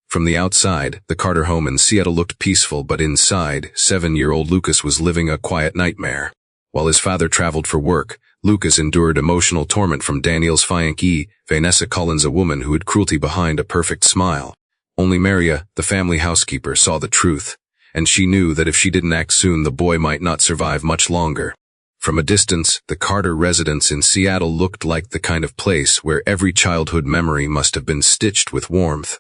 From the outside, the Carter home in Seattle looked peaceful, but inside, 7-year-old Lucas was living a quiet nightmare. While his father traveled for work, Lucas endured emotional torment from Daniel's fiancée, Vanessa Collins, a woman who hid cruelty behind a perfect smile. Only Maria, the family housekeeper, saw the truth, and she knew that if she didn't act soon, the boy might not survive much longer. From a distance, the Carter residence in Seattle looked like the kind of place where every childhood memory must have been stitched with warmth.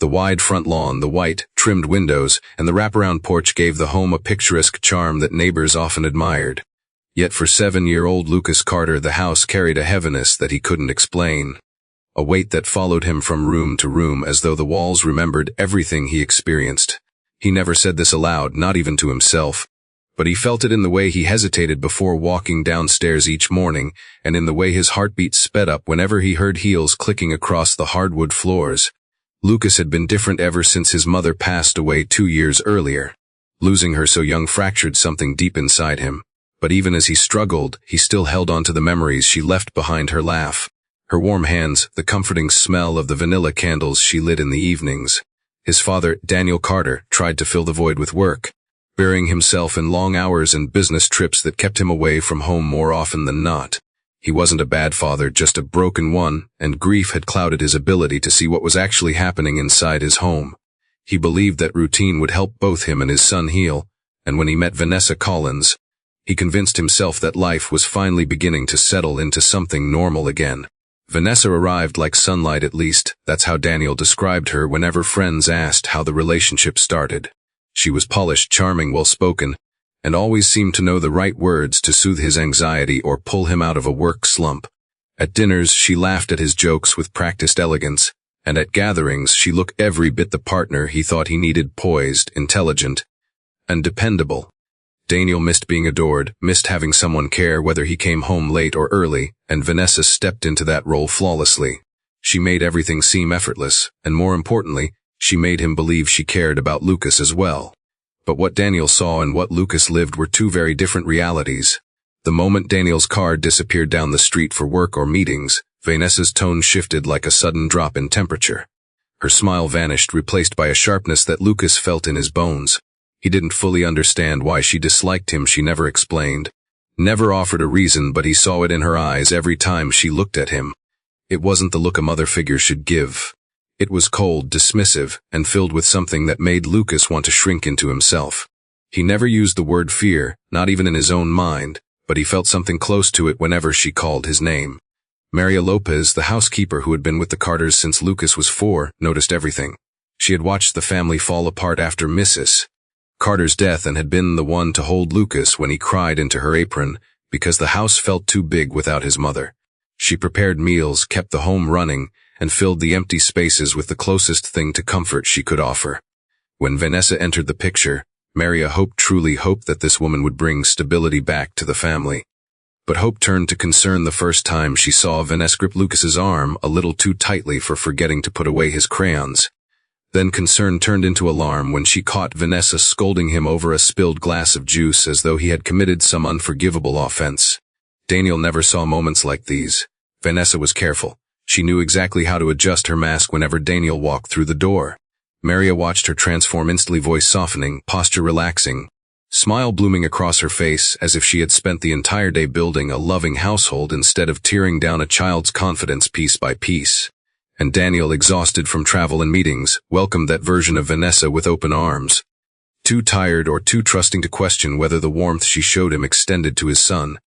The wide front lawn, the white, trimmed windows, and the wraparound porch gave the home a picturesque charm that neighbors often admired. Yet for 7-year-old Lucas Carter, the house carried a heaviness that he couldn't explain. A weight that followed him from room to room as though the walls remembered everything he experienced. He never said this aloud, not even to himself, but he felt it in the way he hesitated before walking downstairs each morning, and in the way his heartbeat sped up whenever he heard heels clicking across the hardwood floors. Lucas had been different ever since his mother passed away 2 years earlier. Losing her so young fractured something deep inside him, but even as he struggled, he still held on to the memories she left behind. Her laugh, her warm hands, the comforting smell of the vanilla candles she lit in the evenings. His father, Daniel Carter, tried to fill the void with work, burying himself in long hours and business trips that kept him away from home more often than not. He wasn't a bad father, just a broken one, and grief had clouded his ability to see what was actually happening inside his home. He believed that routine would help both him and his son heal, and when he met Vanessa Collins, he convinced himself that life was finally beginning to settle into something normal again. Vanessa arrived like sunlight, at least that's how Daniel described her whenever friends asked how the relationship started. She was polished, charming, well-spoken, and always seemed to know the right words to soothe his anxiety or pull him out of a work slump. At dinners, she laughed at his jokes with practiced elegance, and at gatherings, she looked every bit the partner he thought he needed: poised, intelligent, and dependable. Daniel missed being adored, missed having someone care whether he came home late or early, and Vanessa stepped into that role flawlessly. She made everything seem effortless, and more importantly, she made him believe she cared about Lucas as well. But what Daniel saw and what Lucas lived were two very different realities. The moment Daniel's car disappeared down the street for work or meetings, Vanessa's tone shifted like a sudden drop in temperature. Her smile vanished, replaced by a sharpness that Lucas felt in his bones. He didn't fully understand why she disliked him. She never explained, never offered a reason, but he saw it in her eyes every time she looked at him. It wasn't the look a mother figure should give. It was cold, dismissive, and filled with something that made Lucas want to shrink into himself. He never used the word fear, not even in his own mind, but he felt something close to it whenever she called his name. Maria Lopez, the housekeeper who had been with the Carters since Lucas was 4, noticed everything. She had watched the family fall apart after Mrs. Carter's death and had been the one to hold Lucas when he cried into her apron because the house felt too big without his mother. She prepared meals, kept the home running, and filled the empty spaces with the closest thing to comfort she could offer. When Vanessa entered the picture, Maria truly hoped that this woman would bring stability back to the family. But hope turned to concern the first time she saw Vanessa grip Lucas's arm a little too tightly for forgetting to put away his crayons. Then concern turned into alarm when she caught Vanessa scolding him over a spilled glass of juice as though he had committed some unforgivable offense. Daniel never saw moments like these. Vanessa was careful. She knew exactly how to adjust her mask whenever Daniel walked through the door. Maria watched her transform instantly, voice softening, posture relaxing, smile blooming across her face as if she had spent the entire day building a loving household instead of tearing down a child's confidence piece by piece. And Daniel, exhausted from travel and meetings, welcomed that version of Vanessa with open arms. Too tired or too trusting to question whether the warmth she showed him extended to his son.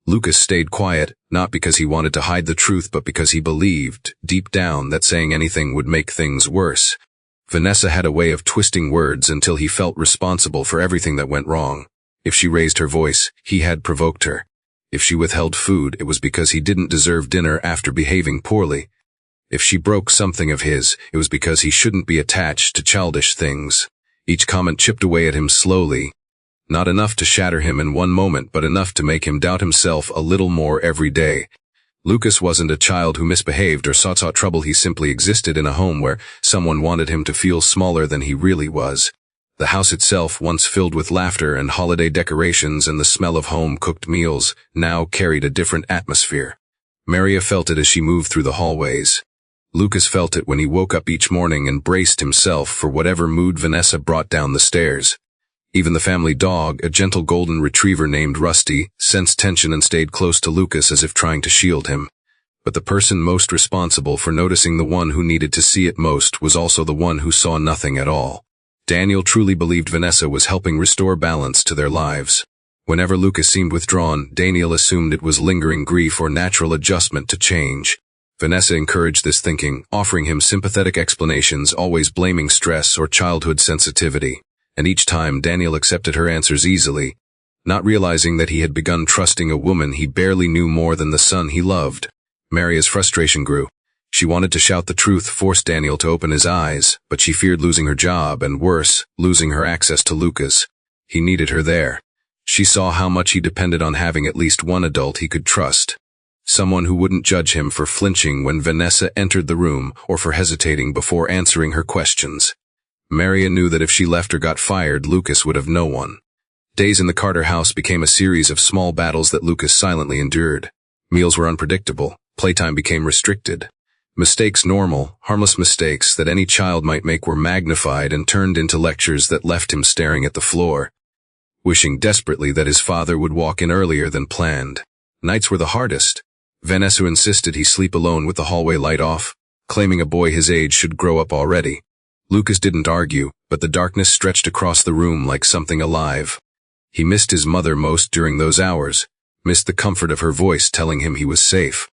Lucas stayed quiet, not because he wanted to hide the truth but because he believed, deep down, that saying anything would make things worse. Vanessa had a way of twisting words until he felt responsible for everything that went wrong. If she raised her voice, he had provoked her. If she withheld food, it was because he didn't deserve dinner after behaving poorly. If she broke something of his, it was because he shouldn't be attached to childish things. Each comment chipped away at him slowly. Not enough to shatter him in one moment, but enough to make him doubt himself a little more every day. Lucas wasn't a child who misbehaved or sought trouble. He simply existed in a home where someone wanted him to feel smaller than he really was. The house itself, once filled with laughter and holiday decorations and the smell of home-cooked meals, now carried a different atmosphere. Maria felt it as she moved through the hallways. Lucas felt it when he woke up each morning and braced himself for whatever mood Vanessa brought down the stairs. Even the family dog, a gentle golden retriever named Rusty, sensed tension and stayed close to Lucas as if trying to shield him. But the person most responsible for noticing the one who needed to see it most was also the one who saw nothing at all. Daniel truly believed Vanessa was helping restore balance to their lives. Whenever Lucas seemed withdrawn, Daniel assumed it was lingering grief or natural adjustment to change. Vanessa encouraged this thinking, offering him sympathetic explanations, always blaming stress or childhood sensitivity. And each time Daniel accepted her answers easily, not realizing that he had begun trusting a woman he barely knew more than the son he loved. Maria's frustration grew. She wanted to shout the truth, force Daniel to open his eyes, but she feared losing her job and, worse, losing her access to Lucas. He needed her there. She saw how much he depended on having at least one adult he could trust. Someone who wouldn't judge him for flinching when Vanessa entered the room or for hesitating before answering her questions. Maria knew that if she left or got fired, Lucas would have no one. Days in the Carter house became a series of small battles that Lucas silently endured. Meals were unpredictable. Playtime became restricted. Mistakes, normal, harmless mistakes that any child might make, were magnified and turned into lectures that left him staring at the floor, wishing desperately that his father would walk in earlier than planned. Nights were the hardest. Vanessa insisted he sleep alone with the hallway light off, claiming a boy his age should grow up already. Lucas didn't argue, but the darkness stretched across the room like something alive. He missed his mother most during those hours, missed the comfort of her voice telling him he was safe.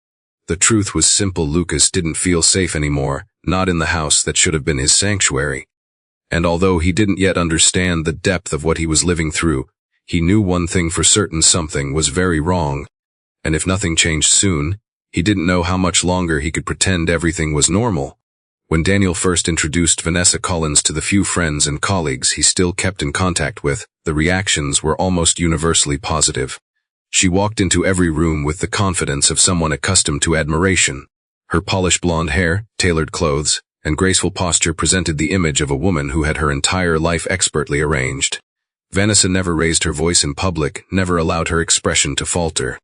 The truth was simple: Lucas didn't feel safe anymore, not in the house that should have been his sanctuary. And although he didn't yet understand the depth of what he was living through, he knew one thing for certain: something was very wrong. And if nothing changed soon, he didn't know how much longer he could pretend everything was normal. When Daniel first introduced Vanessa Collins to the few friends and colleagues he still kept in contact with, the reactions were almost universally positive. She walked into every room with the confidence of someone accustomed to admiration. Her polished blonde hair, tailored clothes, and graceful posture presented the image of a woman who had her entire life expertly arranged. Vanessa never raised her voice in public, never allowed her expression to falter,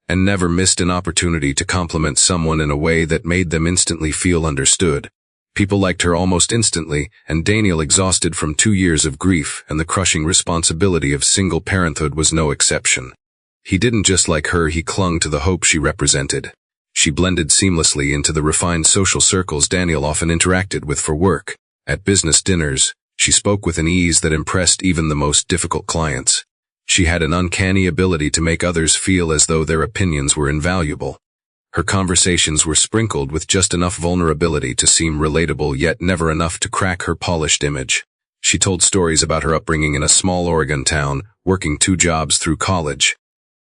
and never missed an opportunity to compliment someone in a way that made them instantly feel understood. People liked her almost instantly, and Daniel, exhausted from 2 years of grief and the crushing responsibility of single parenthood, was no exception. He didn't just like her, he clung to the hope she represented. She blended seamlessly into the refined social circles Daniel often interacted with for work. At business dinners, she spoke with an ease that impressed even the most difficult clients. She had an uncanny ability to make others feel as though their opinions were invaluable. Her conversations were sprinkled with just enough vulnerability to seem relatable, yet never enough to crack her polished image. She told stories about her upbringing in a small Oregon town, working 2 jobs through college,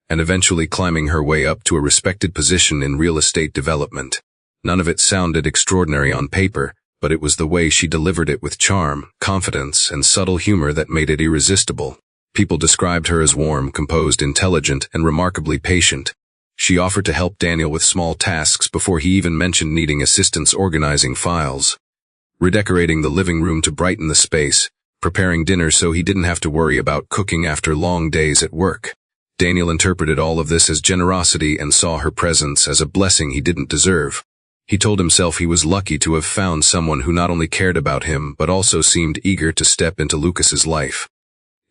and eventually climbing her way up to a respected position in real estate development. None of it sounded extraordinary on paper, but it was the way she delivered it with charm, confidence, and subtle humor that made it irresistible. People described her as warm, composed, intelligent, and remarkably patient. She offered to help Daniel with small tasks before he even mentioned needing assistance organizing files, redecorating the living room to brighten the space, preparing dinner so he didn't have to worry about cooking after long days at work. Daniel interpreted all of this as generosity and saw her presence as a blessing he didn't deserve. He told himself he was lucky to have found someone who not only cared about him but also seemed eager to step into Lucas's life.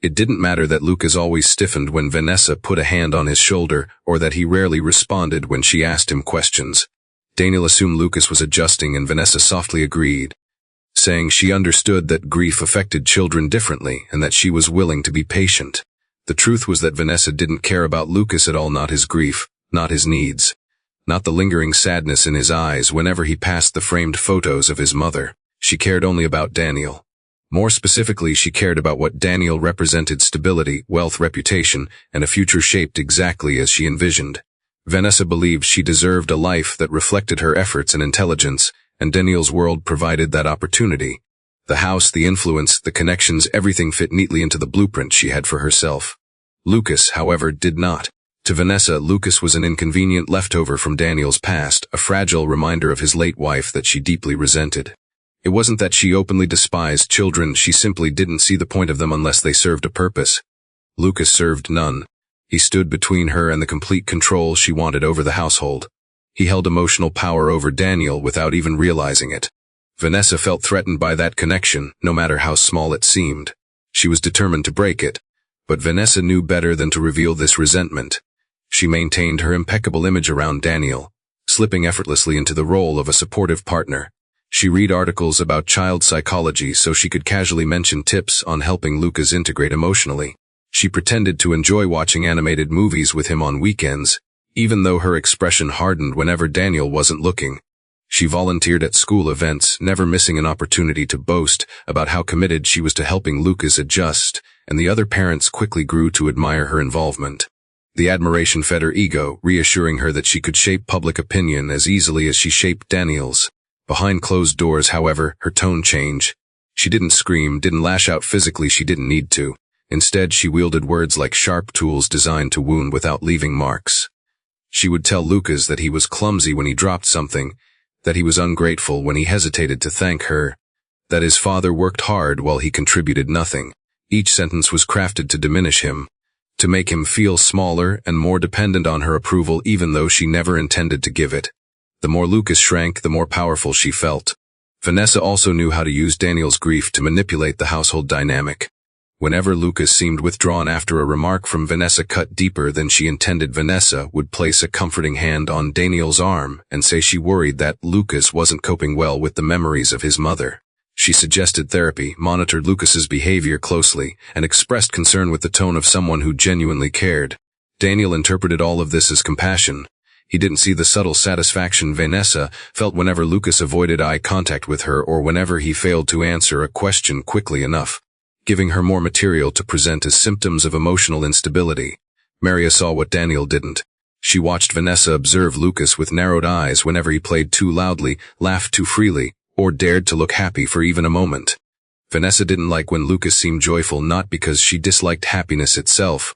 It didn't matter that Lucas always stiffened when Vanessa put a hand on his shoulder, or that he rarely responded when she asked him questions. Daniel assumed Lucas was adjusting, and Vanessa softly agreed, saying she understood that grief affected children differently and that she was willing to be patient. The truth was that Vanessa didn't care about Lucas at all, not his grief, not his needs, not the lingering sadness in his eyes whenever he passed the framed photos of his mother. She cared only about Daniel. More specifically, she cared about what Daniel represented: stability, wealth, reputation, and a future shaped exactly as she envisioned. Vanessa believed she deserved a life that reflected her efforts and intelligence, and Daniel's world provided that opportunity. The house, the influence, the connections, everything fit neatly into the blueprint she had for herself. Lucas, however, did not. To Vanessa, Lucas was an inconvenient leftover from Daniel's past, a fragile reminder of his late wife that she deeply resented. It wasn't that she openly despised children, she simply didn't see the point of them unless they served a purpose. Lucas served none. He stood between her and the complete control she wanted over the household. He held emotional power over Daniel without even realizing it. Vanessa felt threatened by that connection, no matter how small it seemed. She was determined to break it, but Vanessa knew better than to reveal this resentment. She maintained her impeccable image around Daniel, slipping effortlessly into the role of a supportive partner. She read articles about child psychology so she could casually mention tips on helping Lucas integrate emotionally. She pretended to enjoy watching animated movies with him on weekends, even though her expression hardened whenever Daniel wasn't looking. She volunteered at school events, never missing an opportunity to boast about how committed she was to helping Lucas adjust, and the other parents quickly grew to admire her involvement. The admiration fed her ego, reassuring her that she could shape public opinion as easily as she shaped Daniel's. Behind closed doors, however, her tone changed. She didn't scream, didn't lash out physically, she didn't need to. Instead, she wielded words like sharp tools designed to wound without leaving marks. She would tell Lucas that he was clumsy when he dropped something, that he was ungrateful when he hesitated to thank her, that his father worked hard while he contributed nothing. Each sentence was crafted to diminish him, to make him feel smaller and more dependent on her approval even though she never intended to give it. The more Lucas shrank, the more powerful she felt. Vanessa also knew how to use Daniel's grief to manipulate the household dynamic. Whenever Lucas seemed withdrawn after a remark from Vanessa cut deeper than she intended, Vanessa would place a comforting hand on Daniel's arm and say she worried that Lucas wasn't coping well with the memories of his mother. She suggested therapy, monitored Lucas's behavior closely, and expressed concern with the tone of someone who genuinely cared. Daniel interpreted all of this as compassion. He didn't see the subtle satisfaction Vanessa felt whenever Lucas avoided eye contact with her or whenever he failed to answer a question quickly enough, giving her more material to present as symptoms of emotional instability. Maria saw what Daniel didn't. She watched Vanessa observe Lucas with narrowed eyes whenever he played too loudly, laughed too freely, or dared to look happy for even a moment. Vanessa didn't like when Lucas seemed joyful, not because she disliked happiness itself,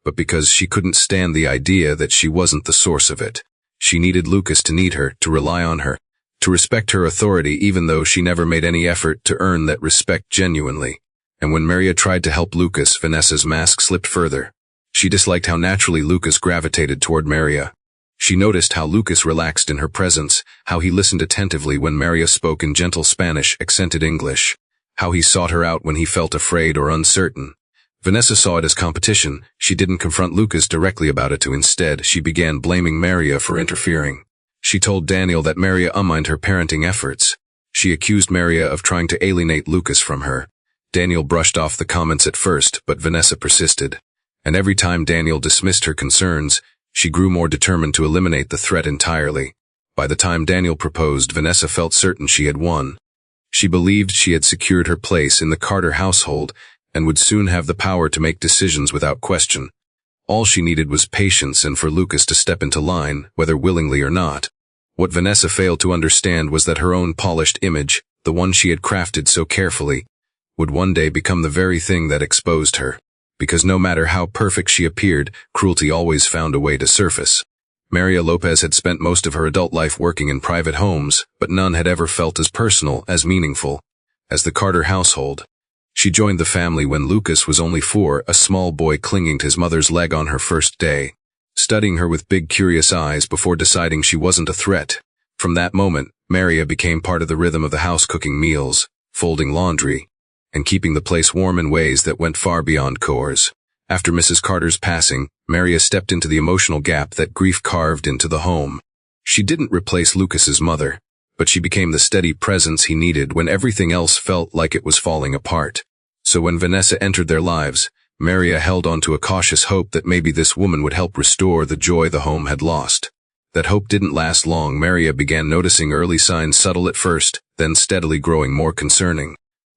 but because she couldn't stand the idea that she wasn't the source of it. She needed Lucas to need her, to rely on her, to respect her authority even though she never made any effort to earn that respect genuinely. And when Maria tried to help Lucas, Vanessa's mask slipped further. She disliked how naturally Lucas gravitated toward Maria. She noticed how Lucas relaxed in her presence, how he listened attentively when Maria spoke in gentle Spanish, accented English, how he sought her out when he felt afraid or uncertain. Vanessa saw it as competition. She didn't confront Lucas directly about it. Instead, she began blaming Maria for interfering. She told Daniel that Maria undermined her parenting efforts. She accused Maria of trying to alienate Lucas from her. Daniel brushed off the comments at first, but Vanessa persisted. And every time Daniel dismissed her concerns, she grew more determined to eliminate the threat entirely. By the time Daniel proposed, Vanessa felt certain she had won. She believed she had secured her place in the Carter household and would soon have the power to make decisions without question. All she needed was patience and for Lucas to step into line, whether willingly or not. What Vanessa failed to understand was that her own polished image, the one she had crafted so carefully, would one day become the very thing that exposed her. Because no matter how perfect she appeared, cruelty always found a way to surface. Maria Lopez had spent most of her adult life working in private homes, but none had ever felt as personal, as meaningful, as the Carter household. She joined the family when Lucas was only 4, a small boy clinging to his mother's leg on her first day, studying her with big curious eyes before deciding she wasn't a threat. From that moment, Maria became part of the rhythm of the house, cooking meals, folding laundry, and keeping the place warm in ways that went far beyond chores. After Mrs. Carter's passing, Maria stepped into the emotional gap that grief carved into the home. She didn't replace Lucas's mother, but she became the steady presence he needed when everything else felt like it was falling apart. So when Vanessa entered their lives, Maria held on to a cautious hope that maybe this woman would help restore the joy the home had lost. That hope didn't last long. Maria began noticing early signs, subtle at first, then steadily growing more concerning.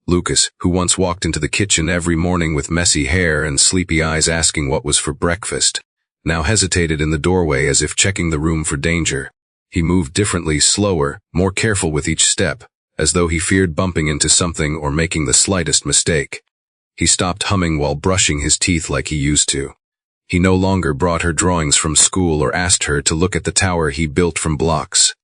Lucas, who once walked into the kitchen every morning with messy hair and sleepy eyes asking what was for breakfast, now hesitated in the doorway as if checking the room for danger. He moved differently, slower, more careful with each step, as though he feared bumping into something or making the slightest mistake. He stopped humming while brushing his teeth like he used to. He no longer brought her drawings from school or asked her to look at the tower he built from blocks.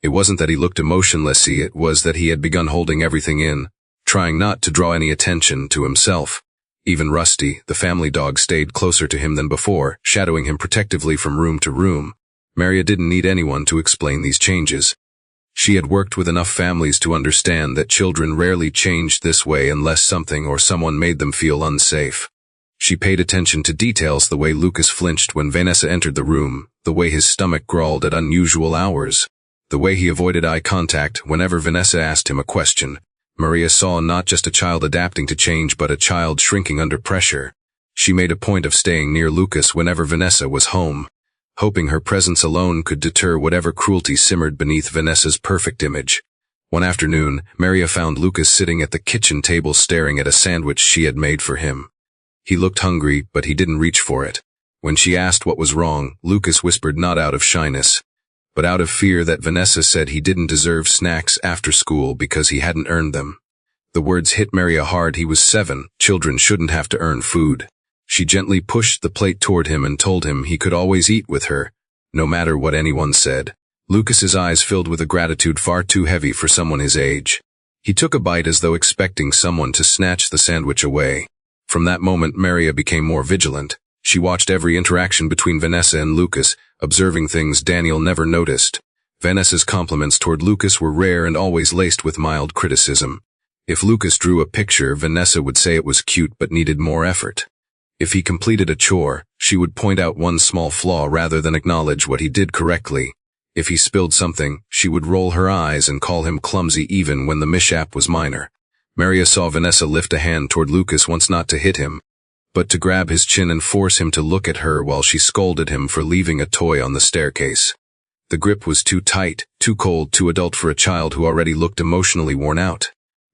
It wasn't that he looked emotionless, it was that he had begun holding everything in, trying not to draw any attention to himself. Even Rusty, the family dog, stayed closer to him than before, shadowing him protectively from room to room. Maria didn't need anyone to explain these changes. She had worked with enough families to understand that children rarely changed this way unless something or someone made them feel unsafe. She paid attention to details: the way Lucas flinched when Vanessa entered the room, the way his stomach growled at unusual hours, the way he avoided eye contact whenever Vanessa asked him a question. Maria saw not just a child adapting to change but a child shrinking under pressure. She made a point of staying near Lucas whenever Vanessa was home, hoping her presence alone could deter whatever cruelty simmered beneath Vanessa's perfect image. One afternoon, Maria found Lucas sitting at the kitchen table staring at a sandwich she had made for him. He looked hungry, but he didn't reach for it. When she asked what was wrong, Lucas whispered, not out of shyness, but out of fear that Vanessa said he didn't deserve snacks after school because he hadn't earned them. The words hit Maria hard. He was 7. Children shouldn't have to earn food. She gently pushed the plate toward him and told him he could always eat with her, no matter what anyone said. Lucas's eyes filled with a gratitude far too heavy for someone his age. He took a bite as though expecting someone to snatch the sandwich away. From that moment, Maria became more vigilant. She watched every interaction between Vanessa and Lucas, observing things Daniel never noticed. Vanessa's compliments toward Lucas were rare and always laced with mild criticism. If Lucas drew a picture, Vanessa would say it was cute but needed more effort. If he completed a chore, she would point out one small flaw rather than acknowledge what he did correctly. If he spilled something, she would roll her eyes and call him clumsy even when the mishap was minor. Maria saw Vanessa lift a hand toward Lucas once, not to hit him, but to grab his chin and force him to look at her while she scolded him for leaving a toy on the staircase. The grip was too tight, too cold, too adult for a child who already looked emotionally worn out.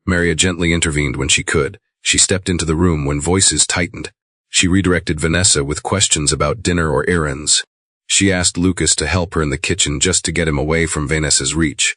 Maria gently intervened when she could. She stepped into the room when voices tightened. She redirected Vanessa with questions about dinner or errands. She asked Lucas to help her in the kitchen just to get him away from Vanessa's reach.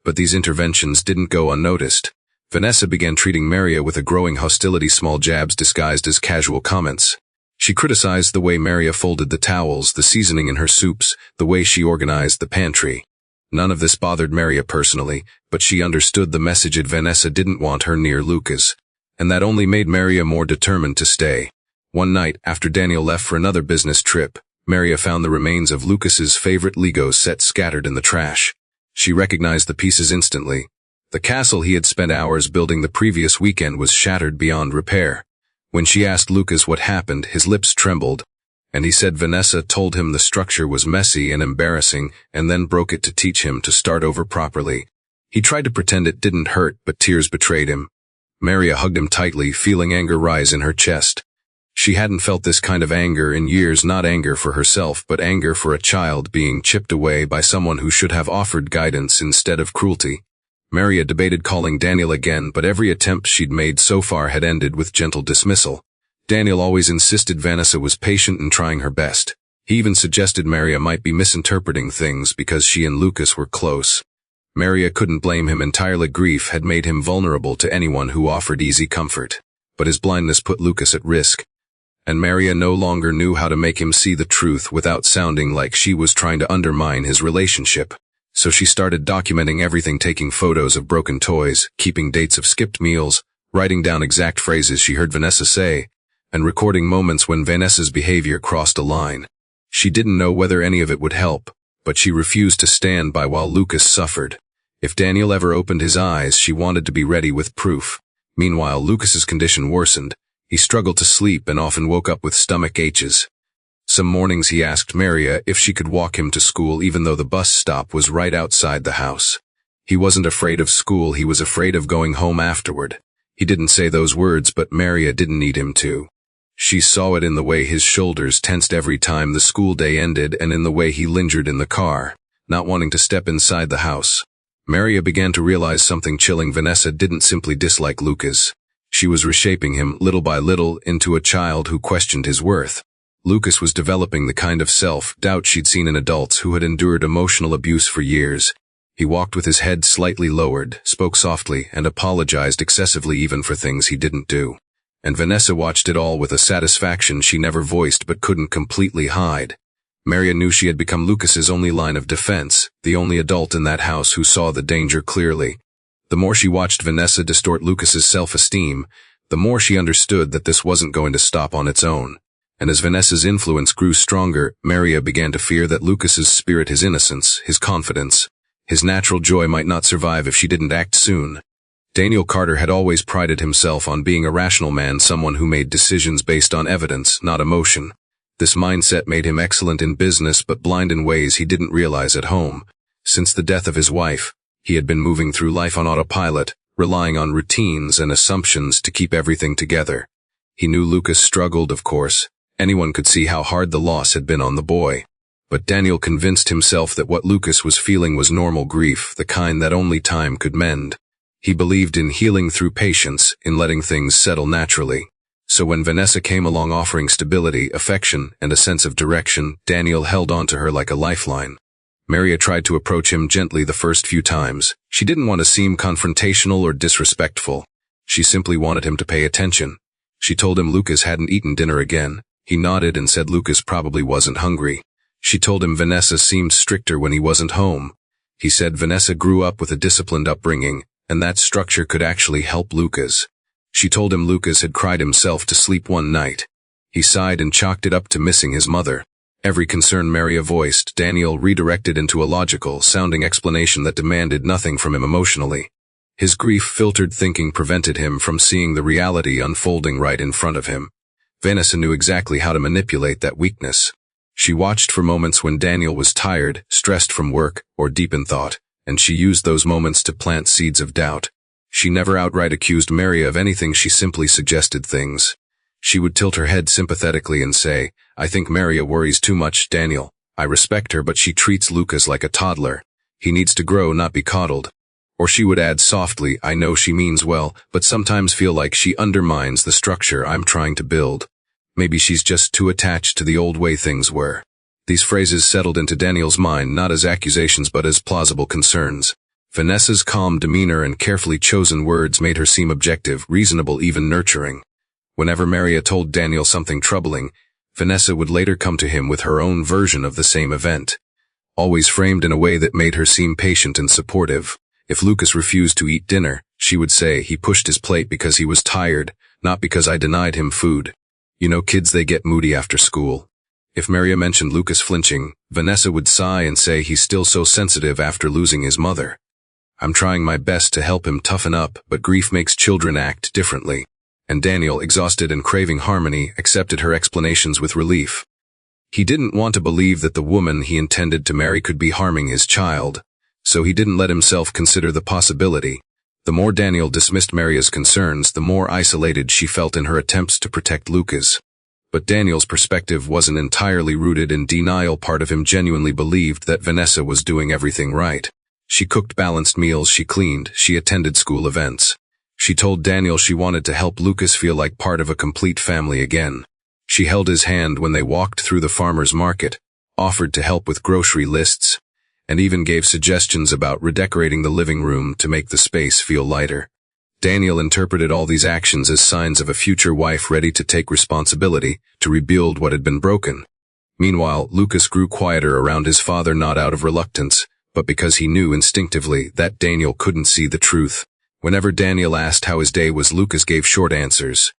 But these interventions didn't go unnoticed. Vanessa began treating Maria with a growing hostility, small jabs disguised as casual comments. She criticized the way Maria folded the towels, the seasoning in her soups, the way she organized the pantry. None of this bothered Maria personally, but she understood the message that Vanessa didn't want her near Lucas, and that only made Maria more determined to stay. One night, after Daniel left for another business trip, Maria found the remains of Lucas's favorite Lego set scattered in the trash. She recognized the pieces instantly. The castle he had spent hours building the previous weekend was shattered beyond repair. When she asked Lucas what happened, his lips trembled, and he said Vanessa told him the structure was messy and embarrassing and then broke it to teach him to start over properly. He tried to pretend it didn't hurt, but tears betrayed him. Maria hugged him tightly, feeling anger rise in her chest. She hadn't felt this kind of anger in years, not anger for herself, but anger for a child being chipped away by someone who should have offered guidance instead of cruelty. Maria debated calling Daniel again, but every attempt she'd made so far had ended with gentle dismissal. Daniel always insisted Vanessa was patient and trying her best. He even suggested Maria might be misinterpreting things because she and Lucas were close. Maria couldn't blame him entirely. Grief had made him vulnerable to anyone who offered easy comfort. But his blindness put Lucas at risk, and Maria no longer knew how to make him see the truth without sounding like she was trying to undermine his relationship. So she started documenting everything, taking photos of broken toys, keeping dates of skipped meals, writing down exact phrases she heard Vanessa say, and recording moments when Vanessa's behavior crossed a line. She didn't know whether any of it would help, but she refused to stand by while Lucas suffered. If Daniel ever opened his eyes, she wanted to be ready with proof. Meanwhile, Lucas's condition worsened. He struggled to sleep and often woke up with stomach aches. Some mornings he asked Maria if she could walk him to school even though the bus stop was right outside the house. He wasn't afraid of school, he was afraid of going home afterward. He didn't say those words, but Maria didn't need him to. She saw it in the way his shoulders tensed every time the school day ended and in the way he lingered in the car, not wanting to step inside the house. Maria began to realize something chilling. Vanessa didn't simply dislike Lucas. She was reshaping him, little by little, into a child who questioned his worth. Lucas was developing the kind of self-doubt she'd seen in adults who had endured emotional abuse for years. He walked with his head slightly lowered, spoke softly, and apologized excessively even for things he didn't do. And Vanessa watched it all with a satisfaction she never voiced but couldn't completely hide. Maria knew she had become Lucas's only line of defense, the only adult in that house who saw the danger clearly. The more she watched Vanessa distort Lucas's self-esteem, the more she understood that this wasn't going to stop on its own. And as Vanessa's influence grew stronger, Maria began to fear that Lucas's spirit, his innocence, his confidence, his natural joy might not survive if she didn't act soon. Daniel Carter had always prided himself on being a rational man, someone who made decisions based on evidence, not emotion. This mindset made him excellent in business but blind in ways he didn't realize at home. Since the death of his wife, he had been moving through life on autopilot, relying on routines and assumptions to keep everything together. He knew Lucas struggled, of course. Anyone could see how hard the loss had been on the boy. But Daniel convinced himself that what Lucas was feeling was normal grief, the kind that only time could mend. He believed in healing through patience, in letting things settle naturally. So when Vanessa came along offering stability, affection, and a sense of direction, Daniel held on to her like a lifeline. Maria tried to approach him gently the first few times. She didn't want to seem confrontational or disrespectful. She simply wanted him to pay attention. She told him Lucas hadn't eaten dinner again. He nodded and said Lucas probably wasn't hungry. She told him Vanessa seemed stricter when he wasn't home. He said Vanessa grew up with a disciplined upbringing, and that structure could actually help Lucas. She told him Lucas had cried himself to sleep one night. He sighed and chalked it up to missing his mother. Every concern Maria voiced, Daniel redirected into a logical, sounding explanation that demanded nothing from him emotionally. His grief-filtered thinking prevented him from seeing the reality unfolding right in front of him. Vanessa knew exactly how to manipulate that weakness. She watched for moments when Daniel was tired, stressed from work, or deep in thought, and she used those moments to plant seeds of doubt. She never outright accused Maria of anything, she simply suggested things. She would tilt her head sympathetically and say, "I think Maria worries too much, Daniel. I respect her, but she treats Lucas like a toddler. He needs to grow, not be coddled." Or she would add softly, "I know she means well, but sometimes feel like she undermines the structure I'm trying to build. Maybe she's just too attached to the old way things were." These phrases settled into Daniel's mind not as accusations but as plausible concerns. Vanessa's calm demeanor and carefully chosen words made her seem objective, reasonable, even nurturing. Whenever Maria told Daniel something troubling, Vanessa would later come to him with her own version of the same event, always framed in a way that made her seem patient and supportive. If Lucas refused to eat dinner, she would say he pushed his plate because he was tired, not because I denied him food. You know, kids, they get moody after school. If Maria mentioned Lucas flinching, Vanessa would sigh and say he's still so sensitive after losing his mother. I'm trying my best to help him toughen up, but grief makes children act differently. And Daniel, exhausted and craving harmony, accepted her explanations with relief. He didn't want to believe that the woman he intended to marry could be harming his child, so he didn't let himself consider the possibility. The more Daniel dismissed Maria's concerns, the more isolated she felt in her attempts to protect Lucas. But Daniel's perspective wasn't entirely rooted in denial. Part of him genuinely believed that Vanessa was doing everything right. She cooked balanced meals, she cleaned, she attended school events. She told Daniel she wanted to help Lucas feel like part of a complete family again. She held his hand when they walked through the farmer's market, offered to help with grocery lists, and even gave suggestions about redecorating the living room to make the space feel lighter. Daniel interpreted all these actions as signs of a future wife ready to take responsibility, to rebuild what had been broken. Meanwhile, Lucas grew quieter around his father, not out of reluctance, but because he knew instinctively that Daniel couldn't see the truth. Whenever Daniel asked how his day was, Lucas gave short answers.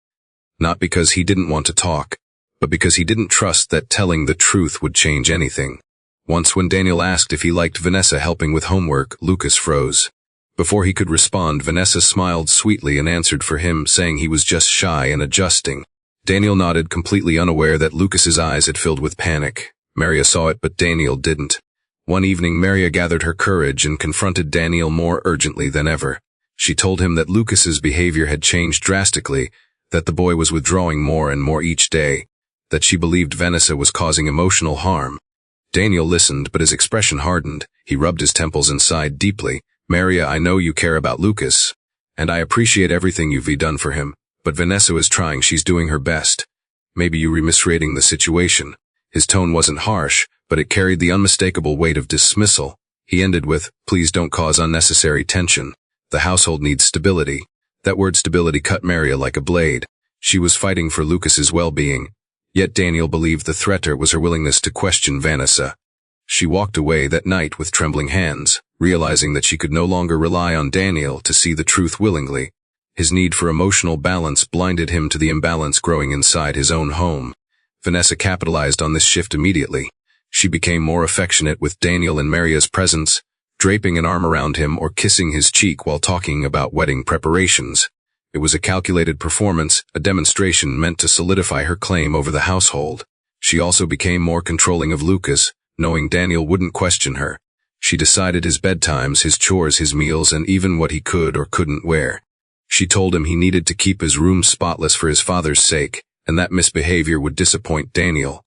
Not because he didn't want to talk, but because he didn't trust that telling the truth would change anything. Once when Daniel asked if he liked Vanessa helping with homework, Lucas froze. Before he could respond, Vanessa smiled sweetly and answered for him, saying he was just shy and adjusting. Daniel nodded, completely unaware that Lucas's eyes had filled with panic. Maria saw it, but Daniel didn't. One evening, Maria gathered her courage and confronted Daniel more urgently than ever. She told him that Lucas's behavior had changed drastically, that the boy was withdrawing more and more each day, that she believed Vanessa was causing emotional harm. Daniel listened, but his expression hardened. He rubbed his temples and sighed deeply. "Maria, I know you care about Lucas, and I appreciate everything you've done for him, but Vanessa is trying, she's doing her best. Maybe you were misreading the situation." His tone wasn't harsh, but it carried the unmistakable weight of dismissal. He ended with, "Please don't cause unnecessary tension. The household needs stability." That word stability cut Maria like a blade. She was fighting for Lucas's well-being, yet Daniel believed the threat was her willingness to question Vanessa. She walked away that night with trembling hands, realizing that she could no longer rely on Daniel to see the truth willingly. His need for emotional balance blinded him to the imbalance growing inside his own home. Vanessa capitalized on this shift immediately. She became more affectionate with Daniel in Maria's presence, draping an arm around him or kissing his cheek while talking about wedding preparations. It was a calculated performance, a demonstration meant to solidify her claim over the household. She also became more controlling of Lucas, knowing Daniel wouldn't question her. She decided his bedtimes, his chores, his meals, and even what he could or couldn't wear. She told him he needed to keep his room spotless for his father's sake, and that misbehavior would disappoint Daniel.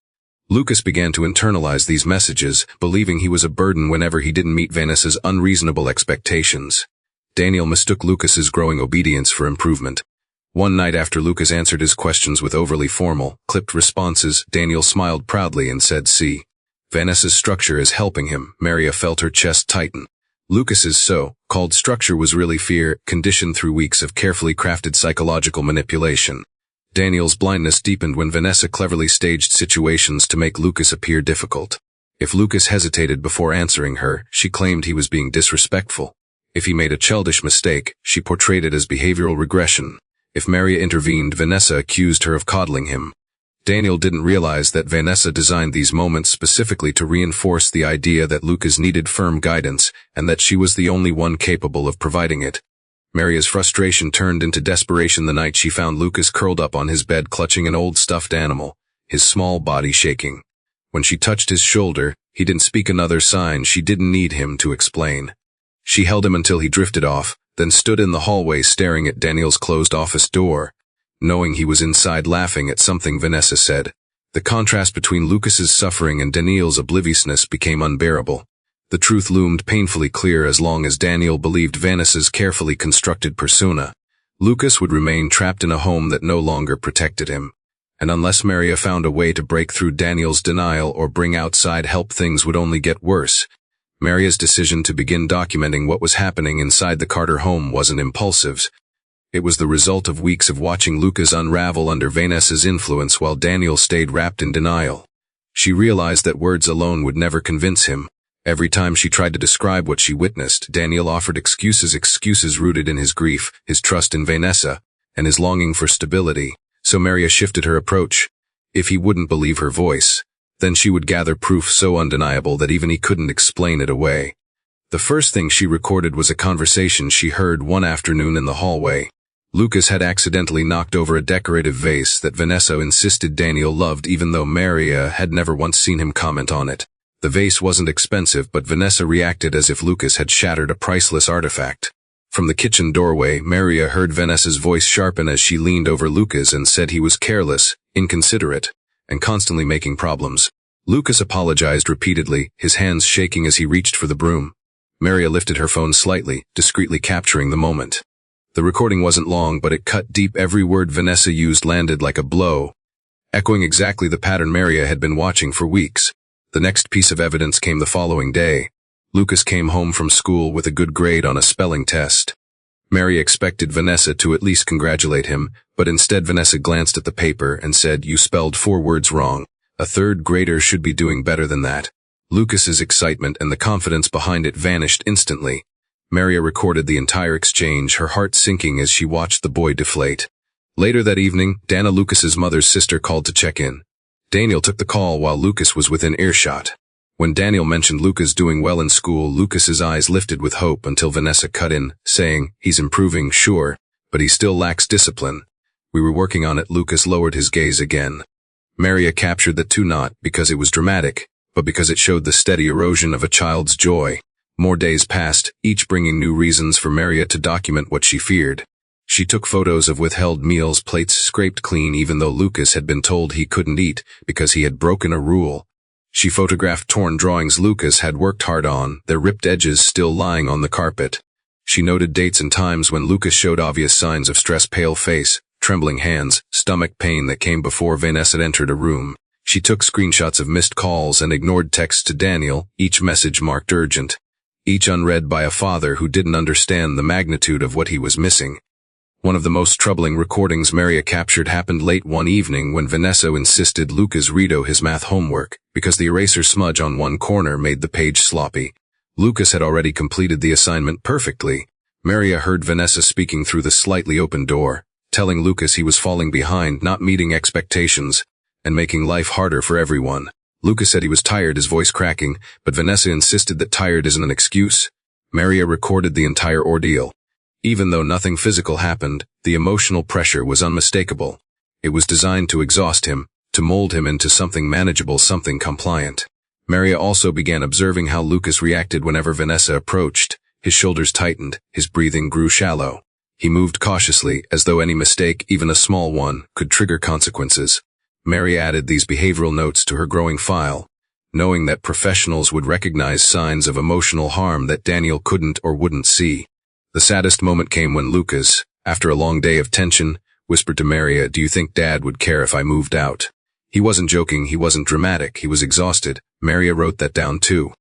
Lucas began to internalize these messages, believing he was a burden whenever he didn't meet Vanessa's unreasonable expectations. Daniel mistook Lucas's growing obedience for improvement. One night after Lucas answered his questions with overly formal, clipped responses, Daniel smiled proudly and said, "See, Vanessa's structure is helping him." Maria felt her chest tighten. Lucas's so-called structure was really fear, conditioned through weeks of carefully crafted psychological manipulation. Daniel's blindness deepened when Vanessa cleverly staged situations to make Lucas appear difficult. If Lucas hesitated before answering her, she claimed he was being disrespectful. If he made a childish mistake, she portrayed it as behavioral regression. If Maria intervened, Vanessa accused her of coddling him. Daniel didn't realize that Vanessa designed these moments specifically to reinforce the idea that Lucas needed firm guidance and that she was the only one capable of providing it. Maria's frustration turned into desperation the night she found Lucas curled up on his bed clutching an old stuffed animal, his small body shaking. When she touched his shoulder, he didn't speak another sign. She didn't need him to explain. She held him until he drifted off, then stood in the hallway staring at Daniel's closed office door, knowing he was inside laughing at something Vanessa said. The contrast between Lucas's suffering and Daniel's obliviousness became unbearable. The truth loomed painfully clear as long as Daniel believed Vanessa's carefully constructed persona. Lucas would remain trapped in a home that no longer protected him. And unless Maria found a way to break through Daniel's denial or bring outside help, things would only get worse. Maria's decision to begin documenting what was happening inside the Carter home wasn't impulsive. It was the result of weeks of watching Lucas unravel under Vanessa's influence while Daniel stayed wrapped in denial. She realized that words alone would never convince him. Every time she tried to describe what she witnessed, Daniel offered excuses rooted in his grief, his trust in Vanessa, and his longing for stability. So Maria shifted her approach. If he wouldn't believe her voice, then she would gather proof so undeniable that even he couldn't explain it away. The first thing she recorded was a conversation she heard one afternoon in the hallway. Lucas had accidentally knocked over a decorative vase that Vanessa insisted Daniel loved, even though Maria had never once seen him comment on it. The vase wasn't expensive, but Vanessa reacted as if Lucas had shattered a priceless artifact. From the kitchen doorway, Maria heard Vanessa's voice sharpen as she leaned over Lucas and said he was careless, inconsiderate, and constantly making problems. Lucas apologized repeatedly, his hands shaking as he reached for the broom. Maria lifted her phone slightly, discreetly capturing the moment. The recording wasn't long, but it cut deep. Every word Vanessa used landed like a blow, echoing exactly the pattern Maria had been watching for weeks. The next piece of evidence came the following day. Lucas came home from school with a good grade on a spelling test. Maria expected Vanessa to at least congratulate him, but instead Vanessa glanced at the paper and said, "You spelled 4 words wrong. A third grader should be doing better than that." Lucas's excitement and the confidence behind it vanished instantly. Maria recorded the entire exchange, her heart sinking as she watched the boy deflate. Later that evening, Dana, Lucas's mother's sister, called to check in. Daniel took the call while Lucas was within earshot. When Daniel mentioned Lucas doing well in school, Lucas's eyes lifted with hope until Vanessa cut in, saying, "He's improving, sure, but he still lacks discipline. We were working on it." Lucas lowered his gaze again. Maria captured that too, not because it was dramatic, but because it showed the steady erosion of a child's joy. More days passed, each bringing new reasons for Maria to document what she feared. She took photos of withheld meals, plates scraped clean even though Lucas had been told he couldn't eat because he had broken a rule. She photographed torn drawings Lucas had worked hard on, their ripped edges still lying on the carpet. She noted dates and times when Lucas showed obvious signs of stress: pale face, trembling hands, stomach pain that came before Vanessa entered a room. She took screenshots of missed calls and ignored texts to Daniel, each message marked urgent, each unread by a father who didn't understand the magnitude of what he was missing. One of the most troubling recordings Maria captured happened late one evening when Vanessa insisted Lucas redo his math homework because the eraser smudge on one corner made the page sloppy. Lucas had already completed the assignment perfectly. Maria heard Vanessa speaking through the slightly open door, telling Lucas he was falling behind, not meeting expectations, and making life harder for everyone. Lucas said he was tired, his voice cracking, but Vanessa insisted that tired isn't an excuse. Maria recorded the entire ordeal. Even though nothing physical happened, the emotional pressure was unmistakable. It was designed to exhaust him, to mold him into something manageable, something compliant. Maria also began observing how Lucas reacted whenever Vanessa approached. His shoulders tightened, his breathing grew shallow. He moved cautiously, as though any mistake, even a small one, could trigger consequences. Maria added these behavioral notes to her growing file, knowing that professionals would recognize signs of emotional harm that Daniel couldn't or wouldn't see. The saddest moment came when Lucas, after a long day of tension, whispered to Maria, "Do you think Dad would care if I moved out?" He wasn't joking, he wasn't dramatic, he was exhausted. Maria wrote that down too.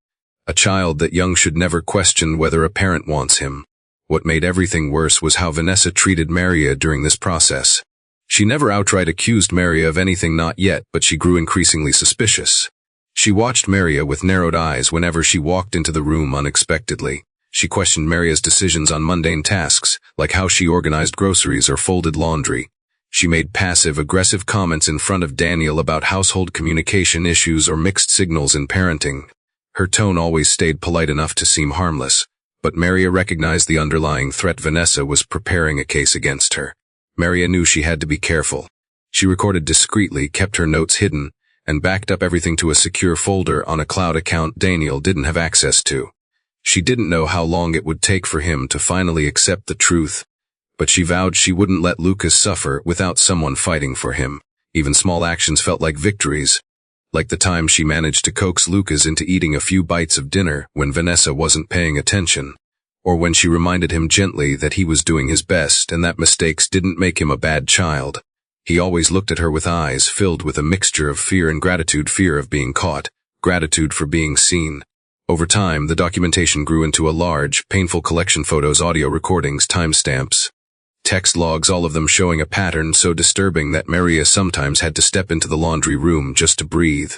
A child that young should never question whether a parent wants him. What made everything worse was how Vanessa treated Maria during this process. She never outright accused Maria of anything, not yet, but she grew increasingly suspicious. She watched Maria with narrowed eyes whenever she walked into the room unexpectedly. She questioned Maria's decisions on mundane tasks, like how she organized groceries or folded laundry. She made passive-aggressive comments in front of Daniel about household communication issues or mixed signals in parenting. Her tone always stayed polite enough to seem harmless, but Maria recognized the underlying threat. Vanessa was preparing a case against her. Maria knew she had to be careful. She recorded discreetly, kept her notes hidden, and backed up everything to a secure folder on a cloud account Daniel didn't have access to. She didn't know how long it would take for him to finally accept the truth, but she vowed she wouldn't let Lucas suffer without someone fighting for him. Even small actions felt like victories, like the time she managed to coax Lucas into eating a few bites of dinner when Vanessa wasn't paying attention, or when she reminded him gently that he was doing his best and that mistakes didn't make him a bad child. He always looked at her with eyes filled with a mixture of fear and gratitude, fear of being caught, gratitude for being seen. Over time, the documentation grew into a large, painful collection: photos, audio recordings, timestamps, text logs, all of them showing a pattern so disturbing that Maria sometimes had to step into the laundry room just to breathe.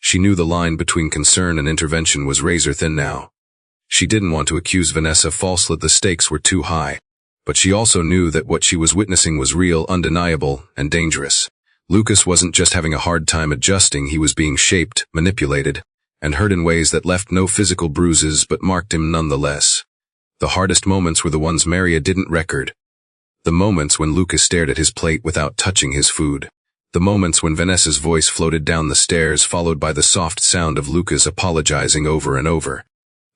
She knew the line between concern and intervention was razor thin now. She didn't want to accuse Vanessa falsely, the stakes were too high, but she also knew that what she was witnessing was real, undeniable, and dangerous. Lucas wasn't just having a hard time adjusting, he was being shaped, manipulated, and hurt in ways that left no physical bruises but marked him nonetheless. The hardest moments were the ones Maria didn't record. The moments when Lucas stared at his plate without touching his food. The moments when Vanessa's voice floated down the stairs, followed by the soft sound of Lucas apologizing over and over.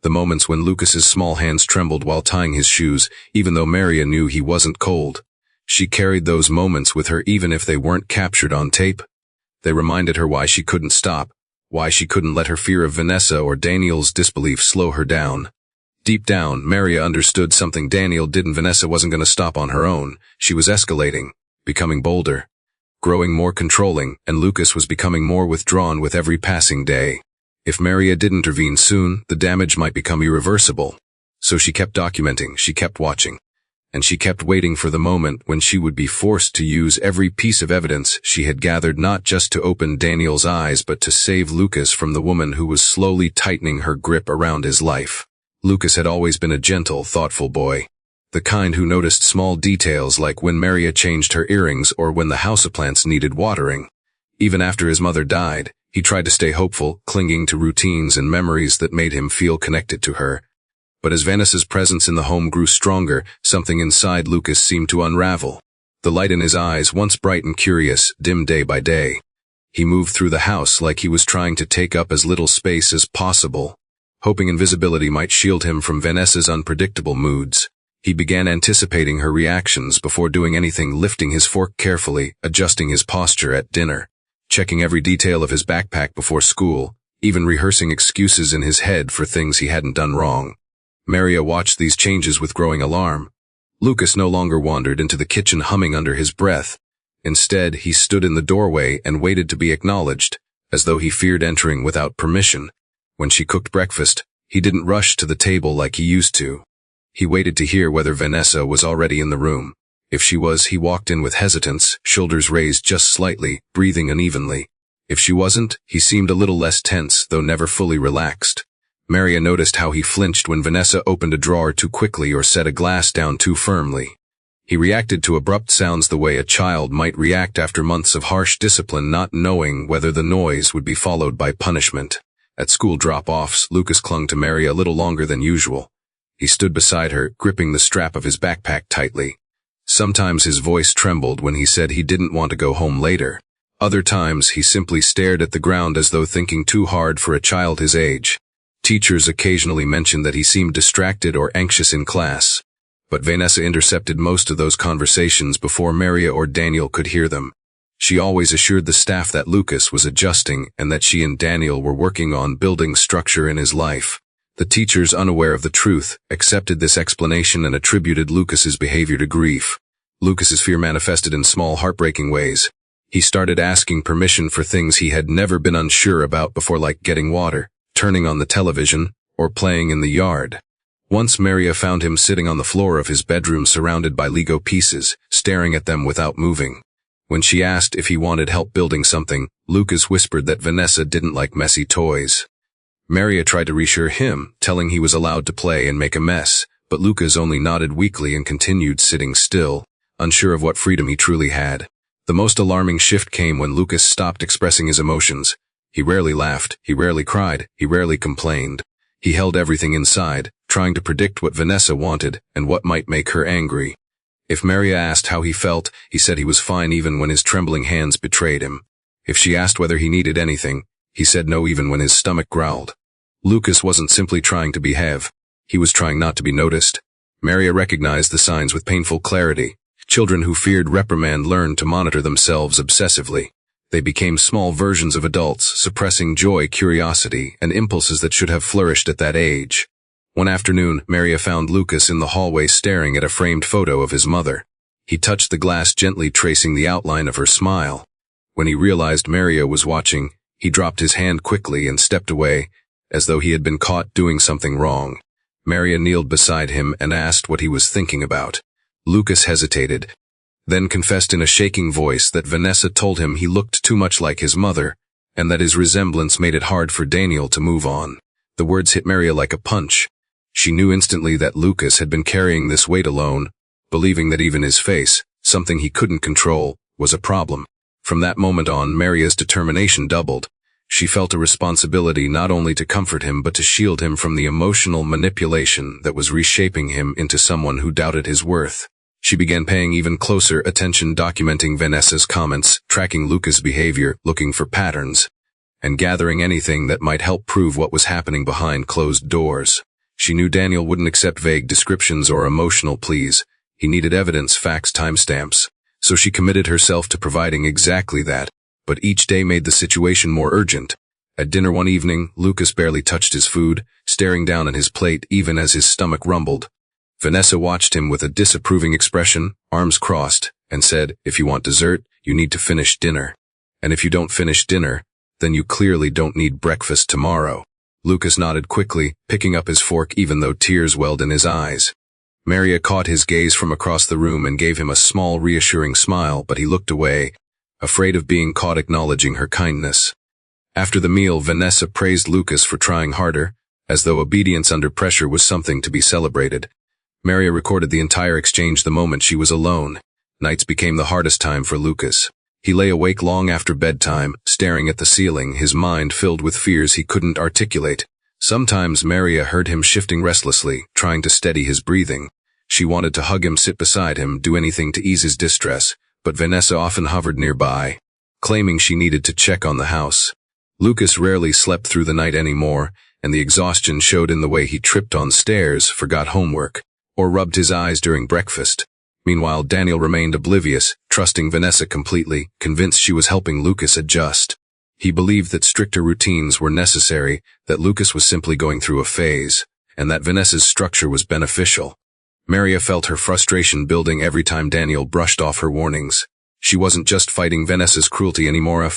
The moments when Lucas's small hands trembled while tying his shoes, even though Maria knew he wasn't cold. She carried those moments with her even if they weren't captured on tape. They reminded her why she couldn't stop, why she couldn't let her fear of Vanessa or Daniel's disbelief slow her down. Deep down, Maria understood something Daniel didn't. Vanessa wasn't going to stop on her own. She was escalating, becoming bolder, growing more controlling, and Lucas was becoming more withdrawn with every passing day. If Maria didn't intervene soon, the damage might become irreversible. So she kept documenting, she kept watching, and she kept waiting for the moment when she would be forced to use every piece of evidence she had gathered, not just to open Daniel's eyes but to save Lucas from the woman who was slowly tightening her grip around his life. Lucas had always been a gentle, thoughtful boy, the kind who noticed small details like when Maria changed her earrings or when the houseplants needed watering. Even after his mother died, he tried to stay hopeful, clinging to routines and memories that made him feel connected to her. But as Vanessa's presence in the home grew stronger, something inside Lucas seemed to unravel. The light in his eyes, once bright and curious, dimmed day by day. He moved through the house like he was trying to take up as little space as possible, hoping invisibility might shield him from Vanessa's unpredictable moods. He began anticipating her reactions before doing anything, lifting his fork carefully, adjusting his posture at dinner, checking every detail of his backpack before school, even rehearsing excuses in his head for things he hadn't done wrong. Maria watched these changes with growing alarm. Lucas no longer wandered into the kitchen humming under his breath. Instead, he stood in the doorway and waited to be acknowledged, as though he feared entering without permission. When she cooked breakfast, he didn't rush to the table like he used to. He waited to hear whether Vanessa was already in the room. If she was, he walked in with hesitance, shoulders raised just slightly, breathing unevenly. If she wasn't, he seemed a little less tense, though never fully relaxed. Maria noticed how he flinched when Vanessa opened a drawer too quickly or set a glass down too firmly. He reacted to abrupt sounds the way a child might react after months of harsh discipline, not knowing whether the noise would be followed by punishment. At school drop-offs, Lucas clung to Mary a little longer than usual. He stood beside her, gripping the strap of his backpack tightly. Sometimes his voice trembled when he said he didn't want to go home later. Other times he simply stared at the ground as though thinking too hard for a child his age. Teachers occasionally mentioned that he seemed distracted or anxious in class, but Vanessa intercepted most of those conversations before Maria or Daniel could hear them. She always assured the staff that Lucas was adjusting and that she and Daniel were working on building structure in his life. The teachers, unaware of the truth, accepted this explanation and attributed Lucas's behavior to grief. Lucas's fear manifested in small, heartbreaking ways. He started asking permission for things he had never been unsure about before, like getting water, turning on the television, or playing in the yard. Once Maria found him sitting on the floor of his bedroom surrounded by Lego pieces, staring at them without moving. When she asked if he wanted help building something, Lucas whispered that Vanessa didn't like messy toys. Maria tried to reassure him, telling he was allowed to play and make a mess, but Lucas only nodded weakly and continued sitting still, unsure of what freedom he truly had. The most alarming shift came when Lucas stopped expressing his emotions. He rarely laughed, he rarely cried, he rarely complained. He held everything inside, trying to predict what Vanessa wanted and what might make her angry. If Maria asked how he felt, he said he was fine even when his trembling hands betrayed him. If she asked whether he needed anything, he said no even when his stomach growled. Lucas wasn't simply trying to behave. He was trying not to be noticed. Maria recognized the signs with painful clarity. Children who feared reprimand learned to monitor themselves obsessively. They became small versions of adults, suppressing joy, curiosity, and impulses that should have flourished at that age. One afternoon, Maria found Lucas in the hallway staring at a framed photo of his mother. He touched the glass, gently tracing the outline of her smile. When he realized Maria was watching, he dropped his hand quickly and stepped away, as though he had been caught doing something wrong. Maria kneeled beside him and asked what he was thinking about. Lucas hesitated, then confessed in a shaking voice that Vanessa told him he looked too much like his mother, and that his resemblance made it hard for Daniel to move on. The words hit Maria like a punch. She knew instantly that Lucas had been carrying this weight alone, believing that even his face, something he couldn't control, was a problem. From that moment on, Maria's determination doubled. She felt a responsibility not only to comfort him but to shield him from the emotional manipulation that was reshaping him into someone who doubted his worth. She began paying even closer attention, documenting Vanessa's comments, tracking Lucas' behavior, looking for patterns, and gathering anything that might help prove what was happening behind closed doors. She knew Daniel wouldn't accept vague descriptions or emotional pleas. He needed evidence, facts, timestamps. So she committed herself to providing exactly that, but each day made the situation more urgent. At dinner one evening, Lucas barely touched his food, staring down at his plate even as his stomach rumbled. Vanessa watched him with a disapproving expression, arms crossed, and said, "If you want dessert, you need to finish dinner. And if you don't finish dinner, then you clearly don't need breakfast tomorrow." Lucas nodded quickly, picking up his fork even though tears welled in his eyes. Maria caught his gaze from across the room and gave him a small, reassuring smile, but he looked away, afraid of being caught acknowledging her kindness. After the meal, Vanessa praised Lucas for trying harder, as though obedience under pressure was something to be celebrated. Maria recorded the entire exchange the moment she was alone. Nights became the hardest time for Lucas. He lay awake long after bedtime, staring at the ceiling, his mind filled with fears he couldn't articulate. Sometimes Maria heard him shifting restlessly, trying to steady his breathing. She wanted to hug him, sit beside him, do anything to ease his distress, but Vanessa often hovered nearby, claiming she needed to check on the house. Lucas rarely slept through the night anymore, and the exhaustion showed in the way he tripped on stairs, forgot homework, or rubbed his eyes during breakfast. Meanwhile, Daniel remained oblivious, trusting Vanessa completely, convinced she was helping Lucas adjust. He believed that stricter routines were necessary, that Lucas was simply going through a phase, and that Vanessa's structure was beneficial. Maria felt her frustration building every time Daniel brushed off her warnings. She wasn't just fighting Vanessa's cruelty anymore,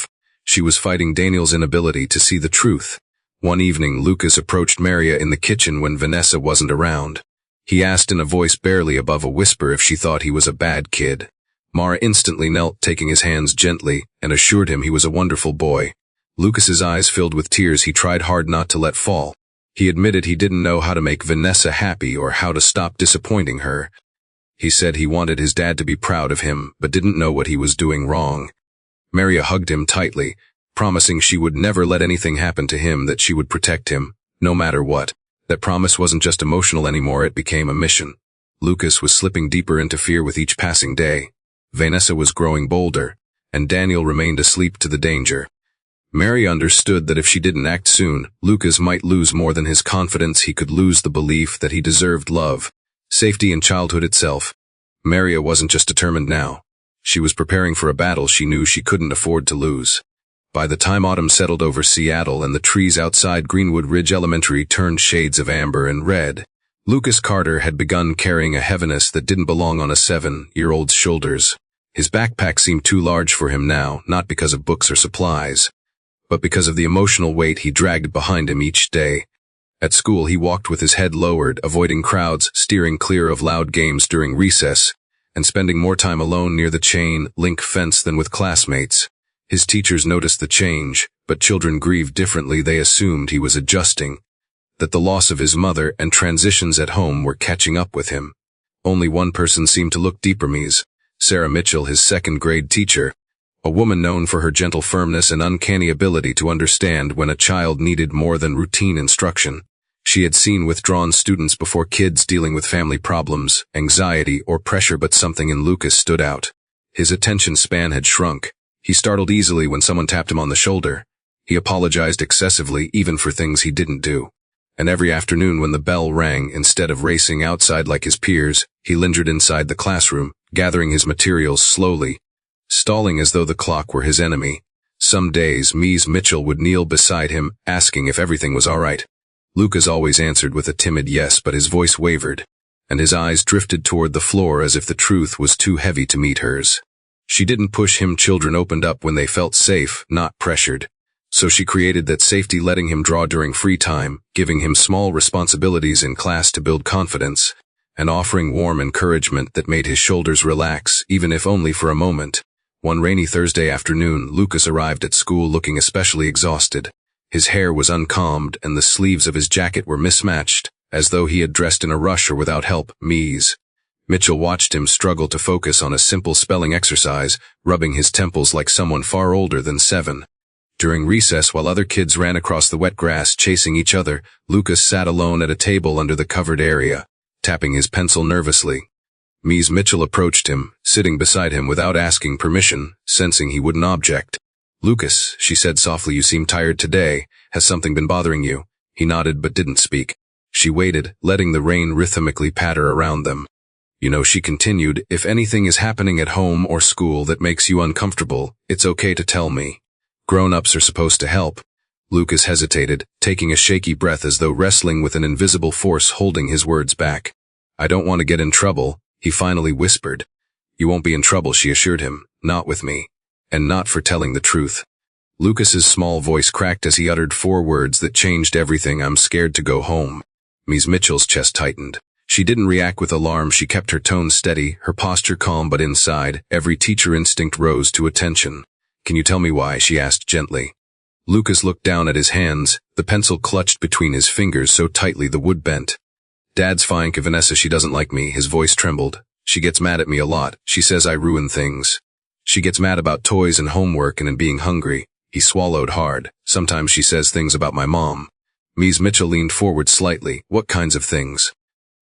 she was fighting Daniel's inability to see the truth. One evening, Lucas approached Maria in the kitchen when Vanessa wasn't around. He asked in a voice barely above a whisper if she thought he was a bad kid. Mara instantly knelt, taking his hands gently, and assured him he was a wonderful boy. Lucas's eyes filled with tears he tried hard not to let fall. He admitted he didn't know how to make Vanessa happy or how to stop disappointing her. He said he wanted his dad to be proud of him, but didn't know what he was doing wrong. Maria hugged him tightly, promising she would never let anything happen to him, that she would protect him, no matter what. That promise wasn't just emotional anymore, it became a mission. Lucas was slipping deeper into fear with each passing day. Vanessa was growing bolder, and Daniel remained asleep to the danger. Mary understood that if she didn't act soon, Lucas might lose more than his confidence. He could lose the belief that he deserved love, safety, and childhood itself. Maria wasn't just determined now. She was preparing for a battle she knew she couldn't afford to lose. By the time autumn settled over Seattle and the trees outside Greenwood Ridge Elementary turned shades of amber and red, Lucas Carter had begun carrying a heaviness that didn't belong on a 7-year-old's shoulders. His backpack seemed too large for him now, not because of books or supplies, but because of the emotional weight he dragged behind him each day. At school he walked with his head lowered, avoiding crowds, steering clear of loud games during recess, and spending more time alone near the chain-link fence than with classmates. His teachers noticed the change, but children grieved differently. They assumed he was adjusting, that the loss of his mother and transitions at home were catching up with him. Only one person seemed to look deeper: Sarah Mitchell, his second-grade teacher, a woman known for her gentle firmness and uncanny ability to understand when a child needed more than routine instruction. She had seen withdrawn students before, kids dealing with family problems, anxiety, or pressure, but something in Lucas stood out. His attention span had shrunk. He startled easily when someone tapped him on the shoulder. He apologized excessively, even for things he didn't do. And every afternoon when the bell rang, instead of racing outside like his peers, he lingered inside the classroom, gathering his materials slowly, stalling as though the clock were his enemy. Some days, Ms. Mitchell would kneel beside him, asking if everything was all right. Lucas always answered with a timid yes, but his voice wavered, and his eyes drifted toward the floor as if the truth was too heavy to meet hers. She didn't push him. Children opened up when they felt safe, not pressured. So she created that safety, letting him draw during free time, giving him small responsibilities in class to build confidence, and offering warm encouragement that made his shoulders relax, even if only for a moment. One rainy Thursday afternoon, Lucas arrived at school looking especially exhausted. His hair was uncombed and the sleeves of his jacket were mismatched, as though he had dressed in a rush or without help. Ms. Mitchell watched him struggle to focus on a simple spelling exercise, rubbing his temples like someone far older than 7. During recess, while other kids ran across the wet grass chasing each other, Lucas sat alone at a table under the covered area, tapping his pencil nervously. Ms. Mitchell approached him, sitting beside him without asking permission, sensing he wouldn't object. "Lucas," she said softly, "you seem tired today. Has something been bothering you?" He nodded but didn't speak. She waited, letting the rain rhythmically patter around them. "You know," she continued, "if anything is happening at home or school that makes you uncomfortable, it's okay to tell me. Grown-ups are supposed to help." Lucas hesitated, taking a shaky breath as though wrestling with an invisible force holding his words back. "I don't want to get in trouble," he finally whispered. "You won't be in trouble," she assured him. "Not with me. And not for telling the truth." Lucas's small voice cracked as he uttered 4 words that changed everything. "I'm scared to go home." Ms. Mitchell's chest tightened. She didn't react with alarm. She kept her tone steady, her posture calm, but inside, every teacher instinct rose to attention. "Can you tell me why?" she asked gently. Lucas looked down at his hands, the pencil clutched between his fingers so tightly the wood bent. "Dad's fine, Vanessa. She doesn't like me." His voice trembled. "She gets mad at me a lot. She says I ruin things. She gets mad about toys and homework and in being hungry." He swallowed hard. "Sometimes she says things about my mom." Ms. Mitchell leaned forward slightly. "What kinds of things?"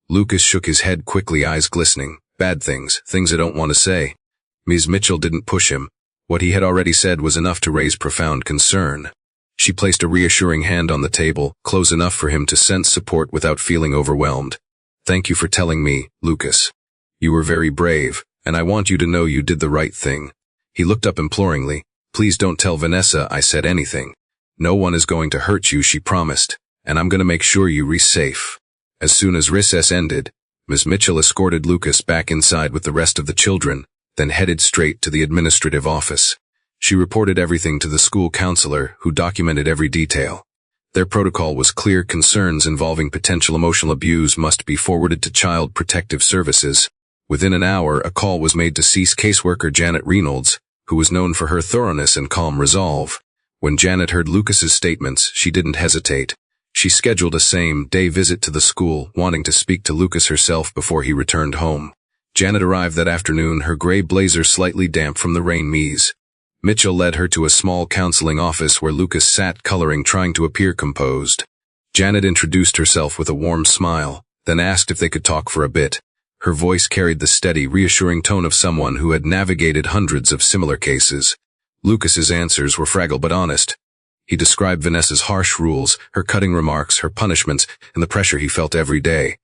Lucas shook his head quickly, eyes glistening. "Bad things, things I don't want to say." Ms. Mitchell didn't push him. What he had already said was enough to raise profound concern. She placed a reassuring hand on the table, close enough for him to sense support without feeling overwhelmed. "Thank you for telling me, Lucas. You were very brave, and I want you to know you did the right thing." He looked up imploringly. "Please don't tell Vanessa I said anything. No one is going to hurt you," she promised, "and I'm going to make sure you're safe." As soon as recess ended, Ms. Mitchell escorted Lucas back inside with the rest of the children, then headed straight to the administrative office. She reported everything to the school counselor, who documented every detail. Their protocol was clear. Concerns involving potential emotional abuse must be forwarded to Child Protective Services. Within an hour, a call was made to cease caseworker Janet Reynolds, who was known for her thoroughness and calm resolve. When Janet heard Lucas's statements, she didn't hesitate. She scheduled a same-day visit to the school, wanting to speak to Lucas herself before he returned home. Janet arrived that afternoon, her gray blazer slightly damp from the rain. Ms. Mitchell led her to a small counseling office where Lucas sat coloring, trying to appear composed. Janet introduced herself with a warm smile, then asked if they could talk for a bit. Her voice carried the steady, reassuring tone of someone who had navigated hundreds of similar cases. Lucas's answers were fragile but honest. He described Vanessa's harsh rules, her cutting remarks, her punishments, and the pressure he felt every day.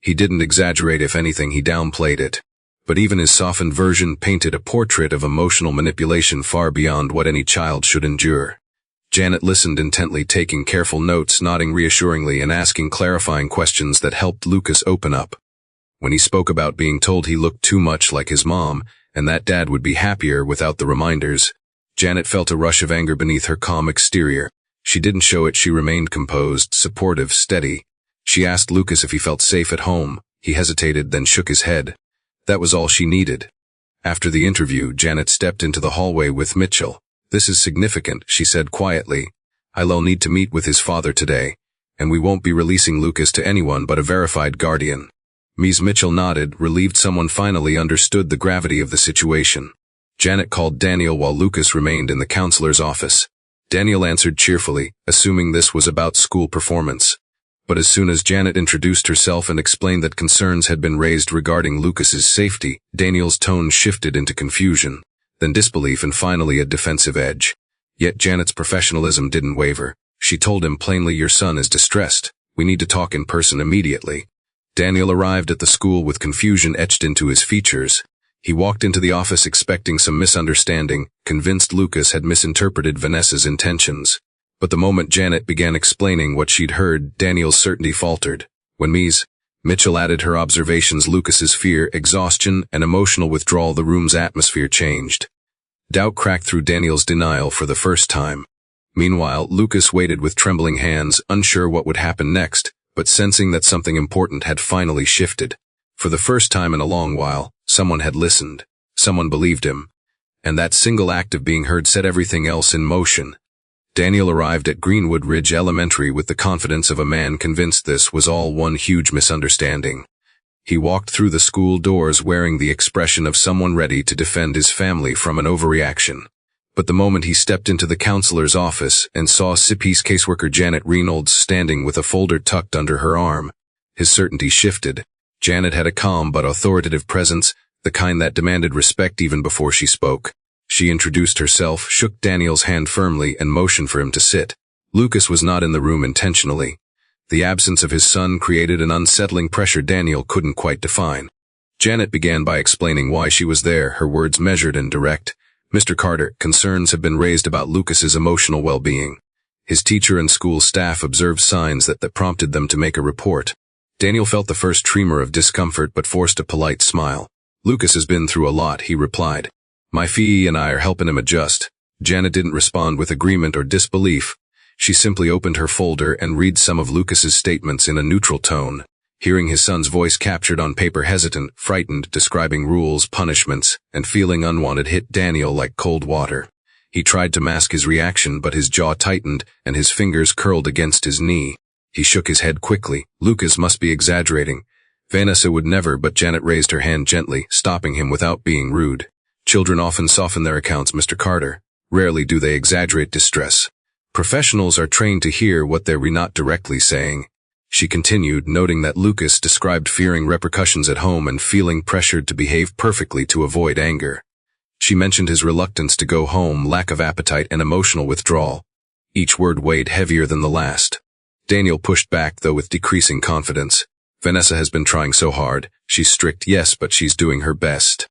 He didn't exaggerate; if anything, he downplayed it. But even his softened version painted a portrait of emotional manipulation far beyond what any child should endure. Janet listened intently, taking careful notes, nodding reassuringly, and asking clarifying questions that helped Lucas open up. When he spoke about being told he looked too much like his mom, and that Dad would be happier without the reminders, Janet felt a rush of anger beneath her calm exterior. She didn't show it; she remained composed, supportive, steady. She asked Lucas if he felt safe at home. He hesitated, then shook his head. That was all she needed. After the interview, Janet stepped into the hallway with Mitchell. "This is significant," she said quietly. "I'll need to meet with his father today, and we won't be releasing Lucas to anyone but a verified guardian." Ms. Mitchell nodded, relieved someone finally understood the gravity of the situation. Janet called Daniel while Lucas remained in the counselor's office. Daniel answered cheerfully, assuming this was about school performance. But as soon as Janet introduced herself and explained that concerns had been raised regarding Lucas's safety, Daniel's tone shifted into confusion, then disbelief, and finally a defensive edge. Yet Janet's professionalism didn't waver. She told him plainly, "Your son is distressed. We need to talk in person immediately." Daniel arrived at the school with confusion etched into his features. He walked into the office expecting some misunderstanding, convinced Lucas had misinterpreted Vanessa's intentions. But the moment Janet began explaining what she'd heard, Daniel's certainty faltered. When Ms. Mitchell added her observations, Lucas's fear, exhaustion, and emotional withdrawal, the room's atmosphere changed. Doubt cracked through Daniel's denial for the first time. Meanwhile, Lucas waited with trembling hands, unsure what would happen next, but sensing that something important had finally shifted. For the first time in a long while, someone had listened. Someone believed him. And that single act of being heard set everything else in motion. Daniel arrived at Greenwood Ridge Elementary with the confidence of a man convinced this was all one huge misunderstanding. He walked through the school doors wearing the expression of someone ready to defend his family from an overreaction. But the moment he stepped into the counselor's office and saw CPS caseworker Janet Reynolds standing with a folder tucked under her arm, his certainty shifted. Janet had a calm but authoritative presence, the kind that demanded respect even before she spoke. She introduced herself, shook Daniel's hand firmly, and motioned for him to sit. Lucas was not in the room intentionally. The absence of his son created an unsettling pressure Daniel couldn't quite define. Janet began by explaining why she was there, her words measured and direct. "Mr. Carter, concerns have been raised about Lucas's emotional well-being. His teacher and school staff observed signs that prompted them to make a report." Daniel felt the first tremor of discomfort but forced a polite smile. "Lucas has been through a lot," he replied. "My fee and I are helping him adjust." Janet didn't respond with agreement or disbelief. She simply opened her folder and read some of Lucas's statements in a neutral tone. Hearing his son's voice captured on paper, hesitant, frightened, describing rules, punishments, and feeling unwanted, hit Daniel like cold water. He tried to mask his reaction, but his jaw tightened and his fingers curled against his knee. He shook his head quickly. Lucas must be exaggerating. Vanessa would never, but Janet raised her hand gently, stopping him without being rude. "Children often soften their accounts, Mr. Carter. Rarely do they exaggerate distress. Professionals are trained to hear what they're not directly saying." She continued, noting that Lucas described fearing repercussions at home and feeling pressured to behave perfectly to avoid anger. She mentioned his reluctance to go home, lack of appetite, and emotional withdrawal. Each word weighed heavier than the last. Daniel pushed back, though with decreasing confidence. "Vanessa has been trying so hard. She's strict, yes, but she's doing her best."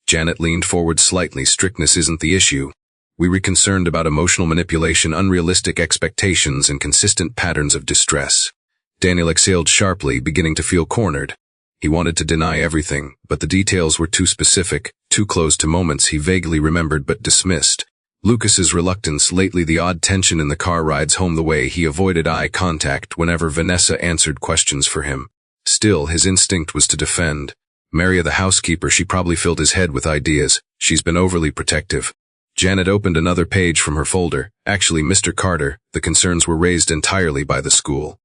Janet leaned forward slightly. "Strictness isn't the issue. We were concerned about emotional manipulation, unrealistic expectations, and consistent patterns of distress." Daniel exhaled sharply, beginning to feel cornered. He wanted to deny everything, but the details were too specific, too close to moments he vaguely remembered but dismissed. Lucas's reluctance lately, the odd tension in the car rides home, the way he avoided eye contact whenever Vanessa answered questions for him. Still, his instinct was to defend. Maria, the housekeeper, she probably filled his head with ideas. She's been overly protective. Janet opened another page from her folder. "Actually, Mr. Carter, the concerns were raised entirely by the school.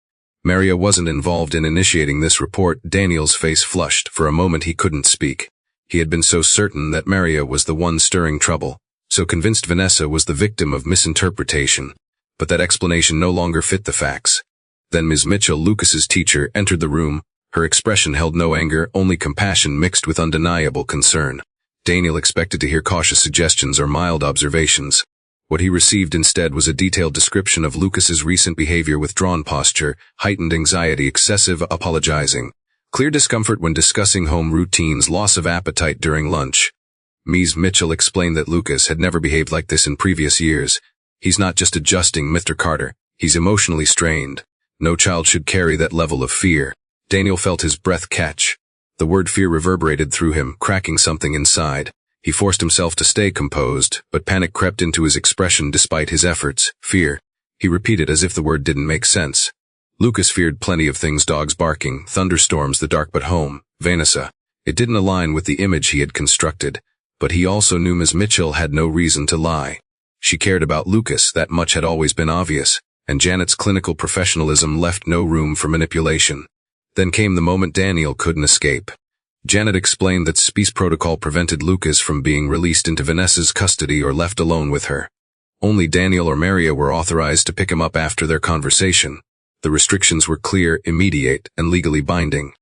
Maria wasn't involved in initiating this report." Daniel's face flushed. For a moment he couldn't speak. He had been so certain that Maria was the one stirring trouble, so convinced Vanessa was the victim of misinterpretation. But that explanation no longer fit the facts. Then Ms. Mitchell, Lucas's teacher, entered the room. Her expression held no anger, only compassion mixed with undeniable concern. Daniel expected to hear cautious suggestions or mild observations. What he received instead was a detailed description of Lucas's recent behavior: withdrawn posture, heightened anxiety, excessive apologizing, clear discomfort when discussing home routines, loss of appetite during lunch. Ms. Mitchell explained that Lucas had never behaved like this in previous years. He's not just adjusting, Mr. Carter. He's emotionally strained. No child should carry that level of fear. Daniel felt his breath catch. The word fear reverberated through him, cracking something inside. He forced himself to stay composed, but panic crept into his expression despite his efforts. Fear. He repeated as if the word didn't make sense. Lucas feared plenty of things: dogs barking, thunderstorms, the dark, but home, Vanessa. It didn't align with the image he had constructed. But he also knew Ms. Mitchell had no reason to lie. She cared about Lucas, that much had always been obvious, and Janet's clinical professionalism left no room for manipulation. Then came the moment Daniel couldn't escape. Janet explained that peace protocol prevented Lucas from being released into Vanessa's custody or left alone with her. Only Daniel or Maria were authorized to pick him up after their conversation. The restrictions were clear, immediate, and legally binding.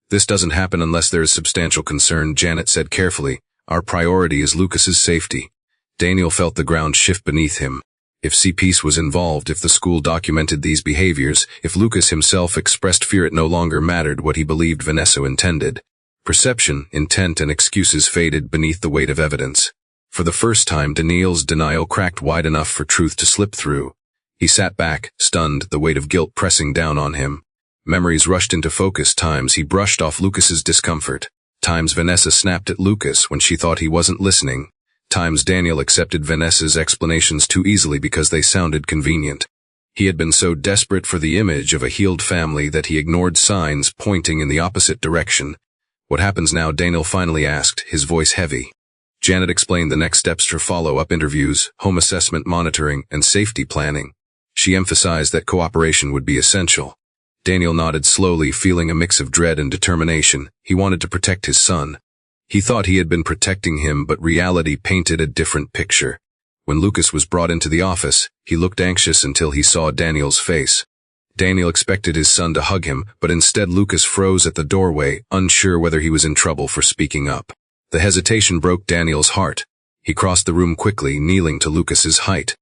This doesn't happen unless there is substantial concern, Janet said carefully. Our priority is Lucas's safety. Daniel felt the ground shift beneath him. If CPS was involved, if the school documented these behaviors, if Lucas himself expressed fear, it no longer mattered what he believed Vanessa intended. Perception, intent, and excuses faded beneath the weight of evidence. For the first time, Daniel's denial cracked wide enough for truth to slip through. He sat back, stunned, the weight of guilt pressing down on him. Memories rushed into focus. Times he brushed off Lucas's discomfort. Times Vanessa snapped at Lucas when she thought he wasn't listening. Times Daniel accepted Vanessa's explanations too easily because they sounded convenient. He had been so desperate for the image of a healed family that he ignored signs pointing in the opposite direction. What happens now? Daniel finally asked, his voice heavy. Janet explained the next steps for follow-up interviews, home assessment monitoring, and safety planning. She emphasized that cooperation would be essential. Daniel nodded slowly, feeling a mix of dread and determination. He wanted to protect his son. He thought he had been protecting him, but reality painted a different picture. When Lucas was brought into the office, he looked anxious until he saw Daniel's face. Daniel expected his son to hug him, but instead Lucas froze at the doorway, unsure whether he was in trouble for speaking up. The hesitation broke Daniel's heart. He crossed the room quickly, kneeling to Lucas's height.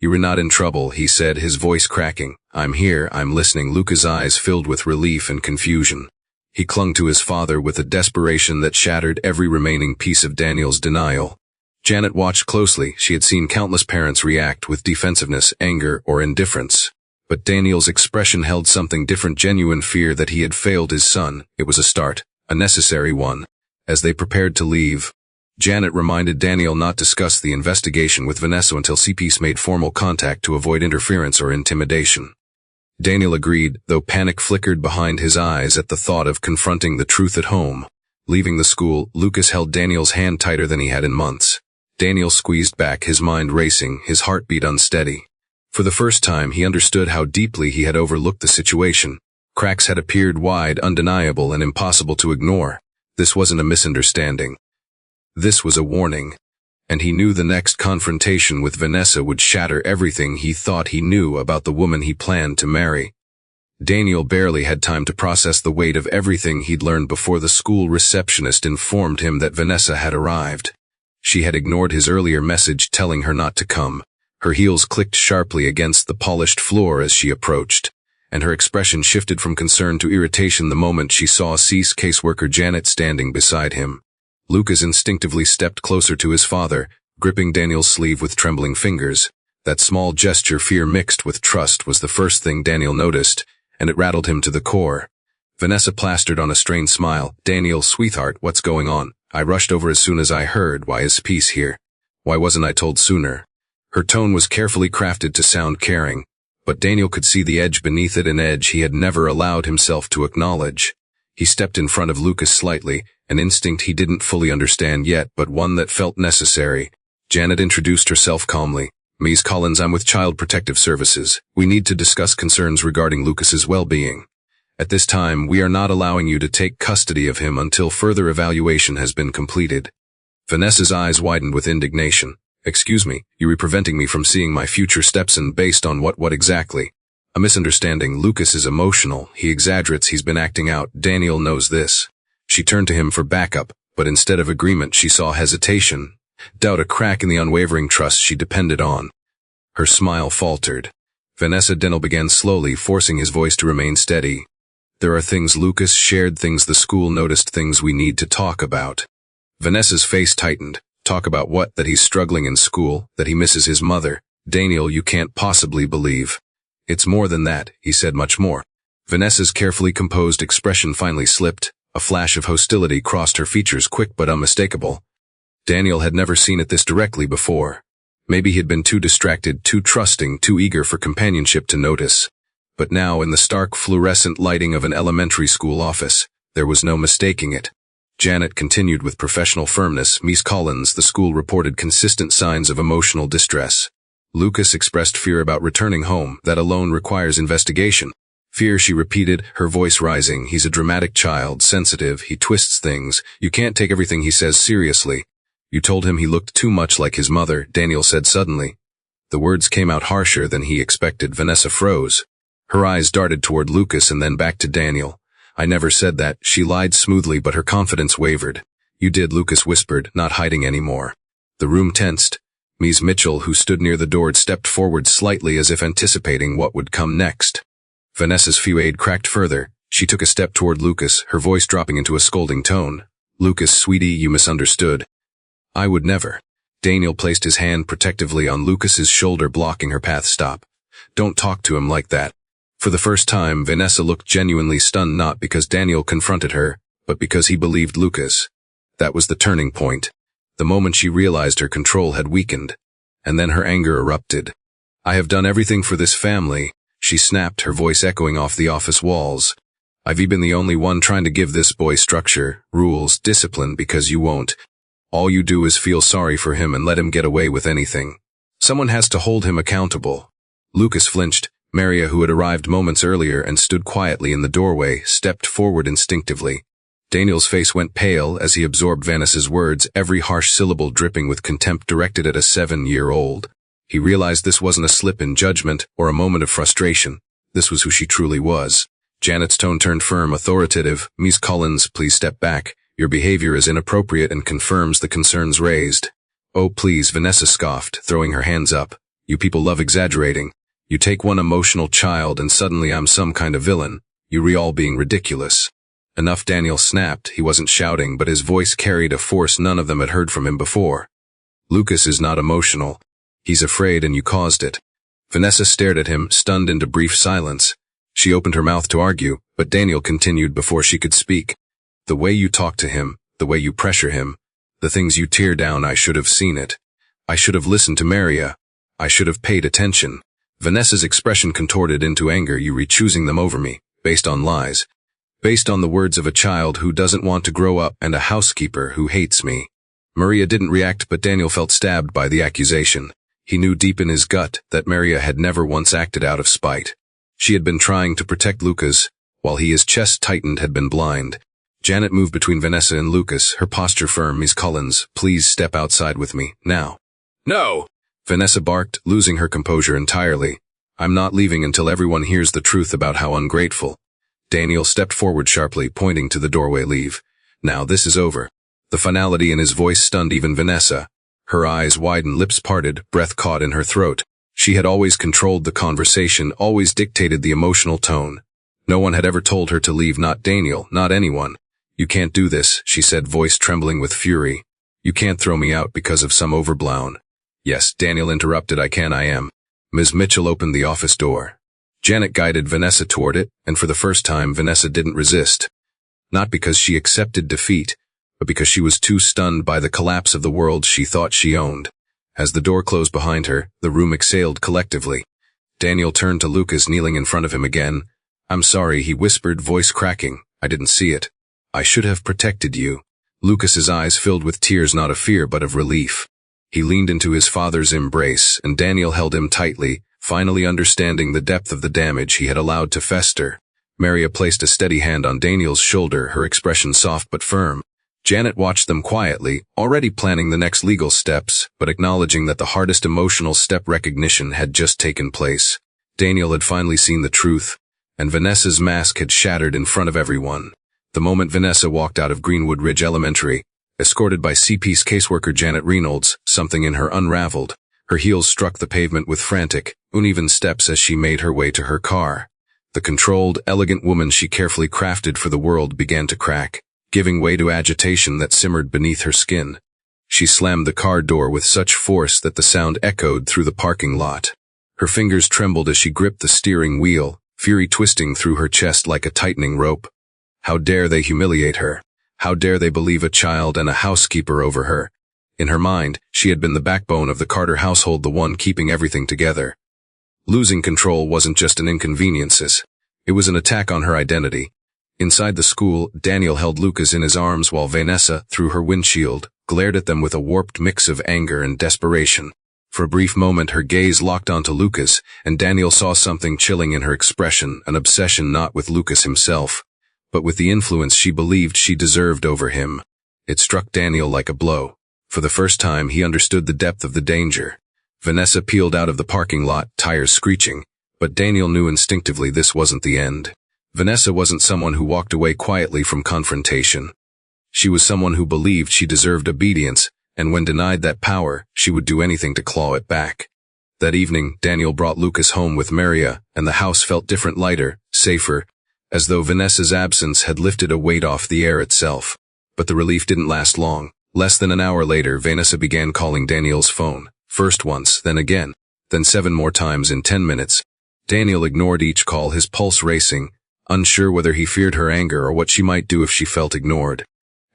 "You were not in trouble," he said, his voice cracking. "I'm here, I'm listening." Lucas's eyes filled with relief and confusion. He clung to his father with a desperation that shattered every remaining piece of Daniel's denial. Janet watched closely. She had seen countless parents react with defensiveness, anger, or indifference. But Daniel's expression held something different: genuine fear that he had failed his son. It was a start, a necessary one. As they prepared to leave, Janet reminded Daniel not to discuss the investigation with Vanessa until CPS made formal contact to avoid interference or intimidation. Daniel agreed, though panic flickered behind his eyes at the thought of confronting the truth at home. Leaving the school, Lucas held Daniel's hand tighter than he had in months. Daniel squeezed back, his mind racing, his heartbeat unsteady. For the first time, he understood how deeply he had overlooked the situation. Cracks had appeared wide, undeniable, and impossible to ignore. This wasn't a misunderstanding. This was a warning. And he knew the next confrontation with Vanessa would shatter everything he thought he knew about the woman he planned to marry. Daniel barely had time to process the weight of everything he'd learned before the school receptionist informed him that Vanessa had arrived. She had ignored his earlier message telling her not to come. Her heels clicked sharply against the polished floor as she approached, and her expression shifted from concern to irritation the moment she saw caseworker Janet standing beside him. Lucas instinctively stepped closer to his father, gripping Daniel's sleeve with trembling fingers. That small gesture, fear mixed with trust, was the first thing Daniel noticed, and it rattled him to the core. Vanessa plastered on a strained smile. "Daniel, sweetheart, what's going on?" "I rushed over as soon as I heard. Why is peace here? Why wasn't I told sooner?" Her tone was carefully crafted to sound caring, but Daniel could see the edge beneath it, an edge he had never allowed himself to acknowledge. He stepped in front of Lucas slightly, an instinct he didn't fully understand yet, but one that felt necessary. Janet introduced herself calmly. "Ms. Collins, I'm with Child Protective Services. We need to discuss concerns regarding Lucas's well-being." At this time, we are not allowing you to take custody of him until further evaluation has been completed. Vanessa's eyes widened with indignation. Excuse me, you are preventing me from seeing my future stepson based on what exactly? A misunderstanding. Lucas is emotional. He exaggerates. He's been acting out. Daniel knows this. She turned to him for backup, but instead of agreement, she saw hesitation, doubt, a crack in the unwavering trust she depended on. Her smile faltered. Vanessa Daniel began slowly, forcing his voice to remain steady. There are things Lucas shared, things the school noticed, things we need to talk about. Vanessa's face tightened. Talk about what? That he's struggling in school, that he misses his mother. Daniel, you can't possibly believe. It's more than that, he said, much more. Vanessa's carefully composed expression finally slipped. A flash of hostility crossed her features, quick but unmistakable. Daniel had never seen it this directly before. Maybe he had been too distracted, too trusting, too eager for companionship to notice. But now, in the stark fluorescent lighting of an elementary school office, there was no mistaking it. Janet continued with professional firmness. Miss Collins, the school reported consistent signs of emotional distress. Lucas expressed fear about returning home. That alone requires investigation. Fear, she repeated, her voice rising. He's a dramatic child, sensitive, he twists things. You can't take everything he says seriously. You told him he looked too much like his mother, Daniel said suddenly. The words came out harsher than he expected. Vanessa froze. Her eyes darted toward Lucas and then back to Daniel. I never said that, she lied smoothly, but her confidence wavered. You did, Lucas whispered, not hiding anymore. The room tensed. Ms. Mitchell, who stood near the door, stepped forward slightly as if anticipating what would come next. Vanessa's forehead cracked further. She took a step toward Lucas, her voice dropping into a scolding tone. Lucas, sweetie, you misunderstood. I would never. Daniel placed his hand protectively on Lucas's shoulder, blocking her path. Stop. Don't talk to him like that. For the first time, Vanessa looked genuinely stunned, not because Daniel confronted her, but because he believed Lucas. That was the turning point. The moment she realized her control had weakened. And then her anger erupted. I have done everything for this family, she snapped, her voice echoing off the office walls. I've been the only one trying to give this boy structure, rules, discipline, because you won't. All you do is feel sorry for him and let him get away with anything. Someone has to hold him accountable. Lucas flinched. Maria, who had arrived moments earlier and stood quietly in the doorway, stepped forward instinctively. Daniel's face went pale as he absorbed Vanessa's words, every harsh syllable dripping with contempt directed at a 7-year-old. He realized this wasn't a slip in judgment or a moment of frustration. This was who she truly was. Janet's tone turned firm, authoritative. Miss Collins, please step back. Your behavior is inappropriate and confirms the concerns raised. Oh, please, Vanessa scoffed, throwing her hands up. You people love exaggerating. You take one emotional child and suddenly I'm some kind of villain. You're all being ridiculous. Enough, Daniel snapped. He wasn't shouting, but his voice carried a force none of them had heard from him before. Lucas is not emotional. He's afraid and you caused it. Vanessa stared at him, stunned into brief silence. She opened her mouth to argue, but Daniel continued before she could speak. The way you talk to him, the way you pressure him, the things you tear down, I should have seen it. I should have listened to Maria. I should have paid attention. Vanessa's expression contorted into anger. You re-choosing them over me, based on lies. Based on the words of a child who doesn't want to grow up and a housekeeper who hates me. Maria didn't react, but Daniel felt stabbed by the accusation. He knew deep in his gut that Maria had never once acted out of spite. She had been trying to protect Lucas, while he, his chest tightened, had been blind. Janet moved between Vanessa and Lucas, her posture firm. Miss Collins, please step outside with me, now. No! Vanessa barked, losing her composure entirely. I'm not leaving until everyone hears the truth about how ungrateful. Daniel stepped forward sharply, pointing to the doorway. Leave. Now this is over. The finality in his voice stunned even Vanessa. Her eyes widened, lips parted, breath caught in her throat. She had always controlled the conversation, always dictated the emotional tone. No one had ever told her to leave, not Daniel, not anyone. You can't do this, she said, voice trembling with fury. You can't throw me out because of some overblown. Yes, Daniel interrupted. I am. Ms. Mitchell opened the office door. Janet guided Vanessa toward it, and for the first time Vanessa didn't resist. Not because she accepted defeat, but because she was too stunned by the collapse of the world she thought she owned. As the door closed behind her, the room exhaled collectively. Daniel turned to Lucas, kneeling in front of him again. I'm sorry, he whispered, voice cracking. I didn't see it. I should have protected you. Lucas's eyes filled with tears, not of fear but of relief. He leaned into his father's embrace, and Daniel held him tightly, finally understanding the depth of the damage he had allowed to fester. Maria placed a steady hand on Daniel's shoulder, her expression soft but firm. Janet watched them quietly, already planning the next legal steps, but acknowledging that the hardest emotional step, recognition, had just taken place. Daniel had finally seen the truth, and Vanessa's mask had shattered in front of everyone. The moment Vanessa walked out of Greenwood Ridge Elementary, escorted by CP's caseworker Janet Reynolds, something in her unraveled. Her heels struck the pavement with frantic, uneven steps as she made her way to her car. The controlled, elegant woman she carefully crafted for the world began to crack, giving way to agitation that simmered beneath her skin. She slammed the car door with such force that the sound echoed through the parking lot. Her fingers trembled as she gripped the steering wheel, fury twisting through her chest like a tightening rope. How dare they humiliate her? How dare they believe a child and a housekeeper over her? In her mind, she had been the backbone of the Carter household, the one keeping everything together. Losing control wasn't just an inconvenience. It was an attack on her identity. Inside the school, Daniel held Lucas in his arms while Vanessa, through her windshield, glared at them with a warped mix of anger and desperation. For a brief moment her gaze locked onto Lucas, and Daniel saw something chilling in her expression, an obsession not with Lucas himself, but with the influence she believed she deserved over him. It struck Daniel like a blow. For the first time he understood the depth of the danger. Vanessa peeled out of the parking lot, tires screeching, but Daniel knew instinctively this wasn't the end. Vanessa wasn't someone who walked away quietly from confrontation. She was someone who believed she deserved obedience, and when denied that power, she would do anything to claw it back. That evening, Daniel brought Lucas home with Maria, and the house felt different, lighter, safer, as though Vanessa's absence had lifted a weight off the air itself. But the relief didn't last long. Less than an hour later, Vanessa began calling Daniel's phone. First once, then again, then 7 more times in 10 minutes. Daniel ignored each call, his pulse racing, unsure whether he feared her anger or what she might do if she felt ignored.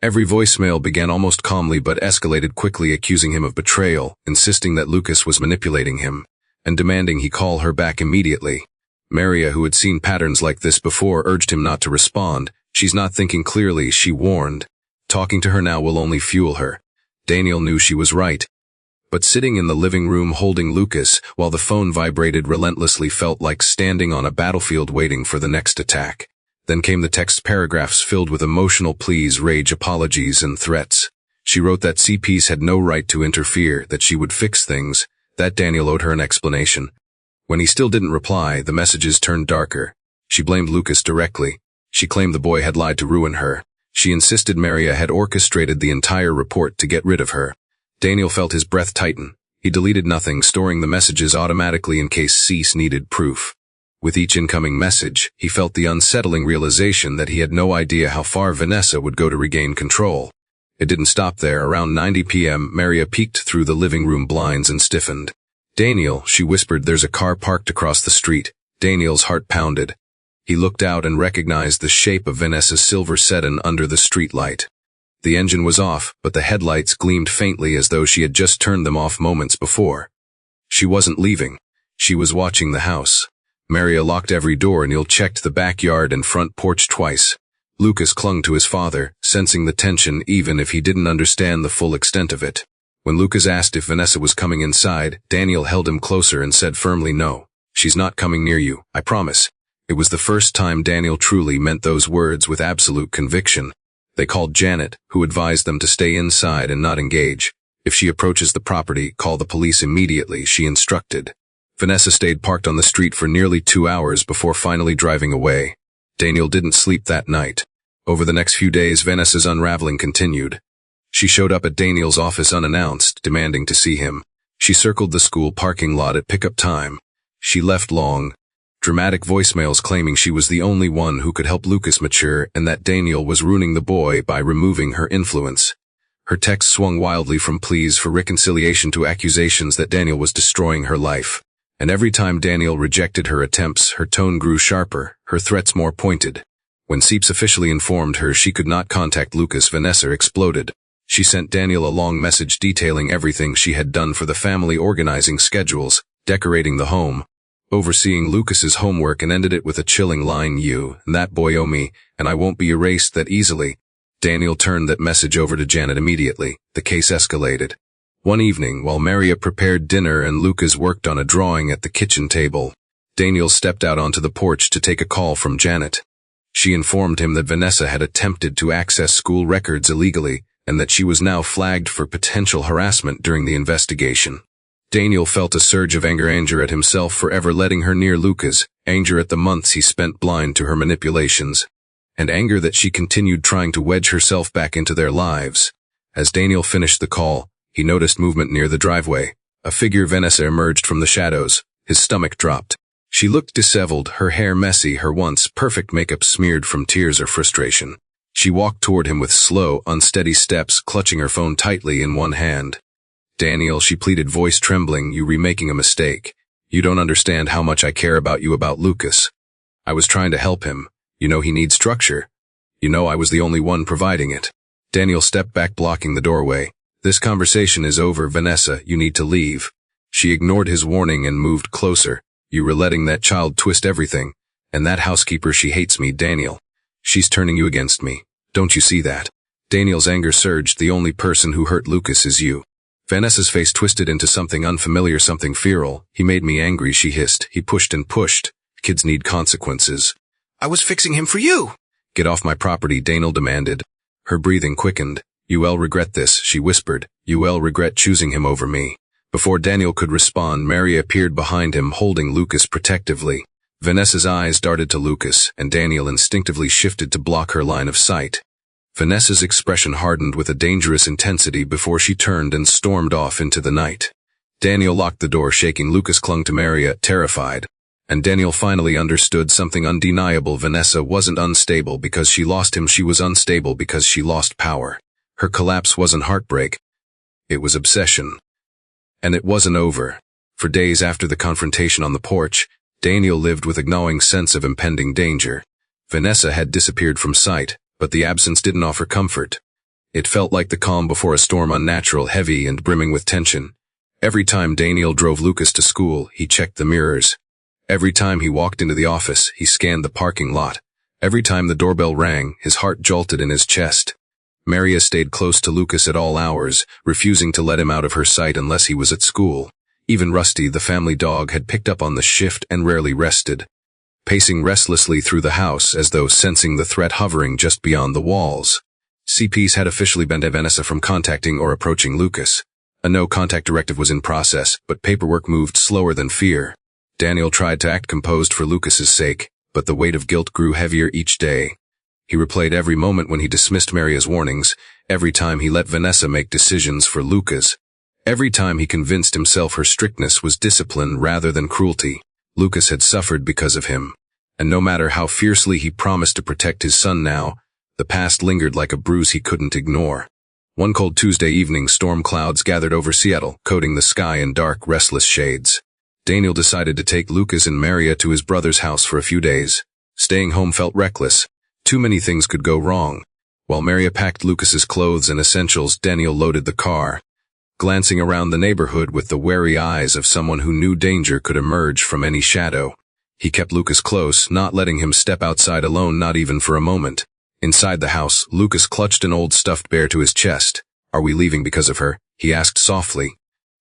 Every voicemail began almost calmly but escalated quickly, accusing him of betrayal, insisting that Lucas was manipulating him, and demanding he call her back immediately. Maria, who had seen patterns like this before, urged him not to respond. She's not thinking clearly, she warned. Talking to her now will only fuel her. Daniel knew she was right. But sitting in the living room holding Lucas, while the phone vibrated relentlessly, felt like standing on a battlefield waiting for the next attack. Then came the text paragraphs filled with emotional pleas, rage, apologies, and threats. She wrote that CPs had no right to interfere, that she would fix things, that Daniel owed her an explanation. When he still didn't reply, the messages turned darker. She blamed Lucas directly. She claimed the boy had lied to ruin her. She insisted Maria had orchestrated the entire report to get rid of her. Daniel felt his breath tighten. He deleted nothing, storing the messages automatically in case Cease needed proof. With each incoming message, he felt the unsettling realization that he had no idea how far Vanessa would go to regain control. It didn't stop there. Around 9 p.m., Maria peeked through the living room blinds and stiffened. "Daniel," she whispered, "there's a car parked across the street." Daniel's heart pounded. He looked out and recognized the shape of Vanessa's silver sedan under the streetlight. The engine was off, but the headlights gleamed faintly as though she had just turned them off moments before. She wasn't leaving. She was watching the house. Maria locked every door and Neil checked the backyard and front porch twice. Lucas clung to his father, sensing the tension even if he didn't understand the full extent of it. When Lucas asked if Vanessa was coming inside, Daniel held him closer and said firmly, "No, she's not coming near you, I promise." It was the first time Daniel truly meant those words with absolute conviction. They called Janet, who advised them to stay inside and not engage. "If she approaches the property, call the police immediately," she instructed. Vanessa stayed parked on the street for nearly 2 hours before finally driving away. Daniel didn't sleep that night. Over the next few days, Vanessa's unraveling continued. She showed up at Daniel's office unannounced, demanding to see him. She circled the school parking lot at pickup time. She left long, dramatic voicemails claiming she was the only one who could help Lucas mature and that Daniel was ruining the boy by removing her influence. Her texts swung wildly from pleas for reconciliation to accusations that Daniel was destroying her life. And every time Daniel rejected her attempts, her tone grew sharper, her threats more pointed. When Seeps officially informed her she could not contact Lucas, Vanessa exploded. She sent Daniel a long message detailing everything she had done for the family, organizing schedules, decorating the home, overseeing Lucas's homework, and ended it with a chilling line, "You and that boy owe me, and I won't be erased that easily." Daniel turned that message over to Janet immediately. The case escalated. One evening, while Maria prepared dinner and Lucas worked on a drawing at the kitchen table, Daniel stepped out onto the porch to take a call from Janet. She informed him that Vanessa had attempted to access school records illegally and that she was now flagged for potential harassment during the investigation. Daniel felt a surge of anger at himself for ever letting her near Lucas, anger at the months he spent blind to her manipulations, and anger that she continued trying to wedge herself back into their lives. As Daniel finished the call, he noticed movement near the driveway. A figure Vanessa emerged from the shadows. His stomach dropped. She looked disheveled, her hair messy, her once perfect makeup smeared from tears or frustration. She walked toward him with slow, unsteady steps, clutching her phone tightly in one hand. "Daniel," she pleaded, voice trembling, "you're remaking a mistake. You don't understand how much I care about you, about Lucas. I was trying to help him. You know he needs structure. You know I was the only one providing it." Daniel stepped back, blocking the doorway. "This conversation is over, Vanessa. You need to leave." She ignored his warning and moved closer. "You were letting that child twist everything. And that housekeeper, she hates me, Daniel. She's turning you against me. Don't you see that?" Daniel's anger surged. "The only person who hurt Lucas is you." Vanessa's face twisted into something unfamiliar, something feral. "He made me angry," she hissed. "He pushed and pushed. Kids need consequences." "I was fixing him for you." "Get off my property," Daniel demanded. Her breathing quickened. "You will regret this," she whispered. "You will regret choosing him over me." Before Daniel could respond, Mary appeared behind him, holding Lucas protectively. Vanessa's eyes darted to Lucas, and Daniel instinctively shifted to block her line of sight. Vanessa's expression hardened with a dangerous intensity before she turned and stormed off into the night. Daniel locked the door, shaking. Lucas clung to Maria, terrified. And Daniel finally understood something undeniable. Vanessa wasn't unstable because she lost him. She was unstable because she lost power. Her collapse wasn't heartbreak. It was obsession. And it wasn't over. For days after the confrontation on the porch, Daniel lived with a gnawing sense of impending danger. Vanessa had disappeared from sight, but the absence didn't offer comfort. It felt like the calm before a storm, unnatural, heavy, and brimming with tension. Every time Daniel drove Lucas to school, he checked the mirrors. Every time he walked into the office, he scanned the parking lot. Every time the doorbell rang, his heart jolted in his chest. Maria stayed close to Lucas at all hours, refusing to let him out of her sight unless he was at school. Even Rusty, the family dog, had picked up on the shift and rarely rested, pacing restlessly through the house as though sensing the threat hovering just beyond the walls. CPs had officially banned Vanessa from contacting or approaching Lucas. A no-contact directive was in process, but paperwork moved slower than fear. Daniel tried to act composed for Lucas's sake, but the weight of guilt grew heavier each day. He replayed every moment when he dismissed Maria's warnings, every time he let Vanessa make decisions for Lucas, every time he convinced himself her strictness was discipline rather than cruelty. Lucas had suffered because of him, and no matter how fiercely he promised to protect his son now, the past lingered like a bruise he couldn't ignore. One cold Tuesday evening, storm clouds gathered over Seattle, coating the sky in dark, restless shades. Daniel decided to take Lucas and Maria to his brother's house for a few days. Staying home felt reckless. Too many things could go wrong. While Maria packed Lucas's clothes and essentials, Daniel loaded the car, glancing around the neighborhood with the wary eyes of someone who knew danger could emerge from any shadow. He kept Lucas close, not letting him step outside alone, not even for a moment. Inside the house, Lucas clutched an old stuffed bear to his chest. "Are we leaving because of her?" he asked softly.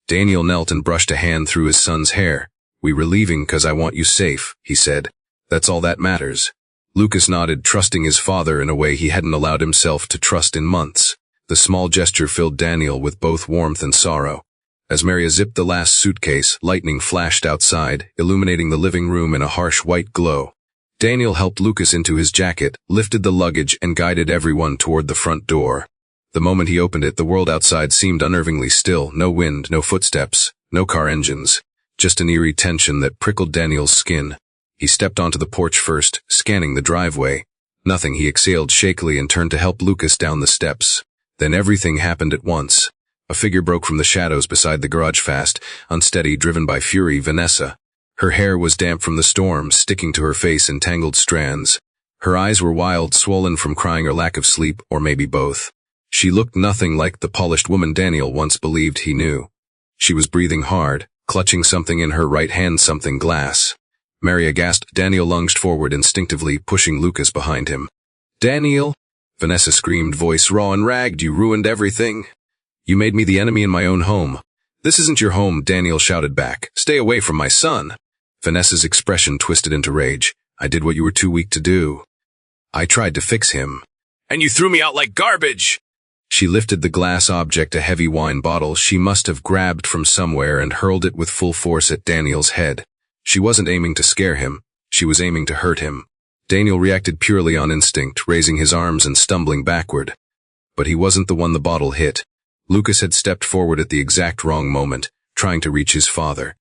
Daniel knelt and brushed a hand through his son's hair. "We were leaving because I want you safe," he said. "That's all that matters." Lucas nodded, trusting his father in a way he hadn't allowed himself to trust in months. The small gesture filled Daniel with both warmth and sorrow. As Maria zipped the last suitcase, lightning flashed outside, illuminating the living room in a harsh white glow. Daniel helped Lucas into his jacket, lifted the luggage, and guided everyone toward the front door. The moment he opened it, the world outside seemed unnervingly still. No wind, no footsteps, no car engines. Just an eerie tension that prickled Daniel's skin. He stepped onto the porch first, scanning the driveway. Nothing, he exhaled shakily and turned to help Lucas down the steps. Then everything happened at once. A figure broke from the shadows beside the garage, fast, unsteady, driven by fury. Vanessa. Her hair was damp from the storm, sticking to her face in tangled strands. Her eyes were wild, swollen from crying or lack of sleep, or maybe both. She looked nothing like the polished woman Daniel once believed he knew. She was breathing hard, clutching something in her right hand, something glass. Maria gasped. Daniel lunged forward instinctively, pushing Lucas behind him. "Daniel!" Vanessa screamed, voice raw and ragged. "You ruined everything. You made me the enemy in my own home." "This isn't your home," Daniel shouted back. "Stay away from my son." Vanessa's expression twisted into rage. "I did what you were too weak to do." I tried to fix him. And you threw me out like garbage! She lifted the glass object, a heavy wine bottle she must have grabbed from somewhere, and hurled it with full force at Daniel's head. She wasn't aiming to scare him. She was aiming to hurt him. Daniel reacted purely on instinct, raising his arms and stumbling backward. But he wasn't the one the bottle hit. Lucas had stepped forward at the exact wrong moment, trying to reach his father.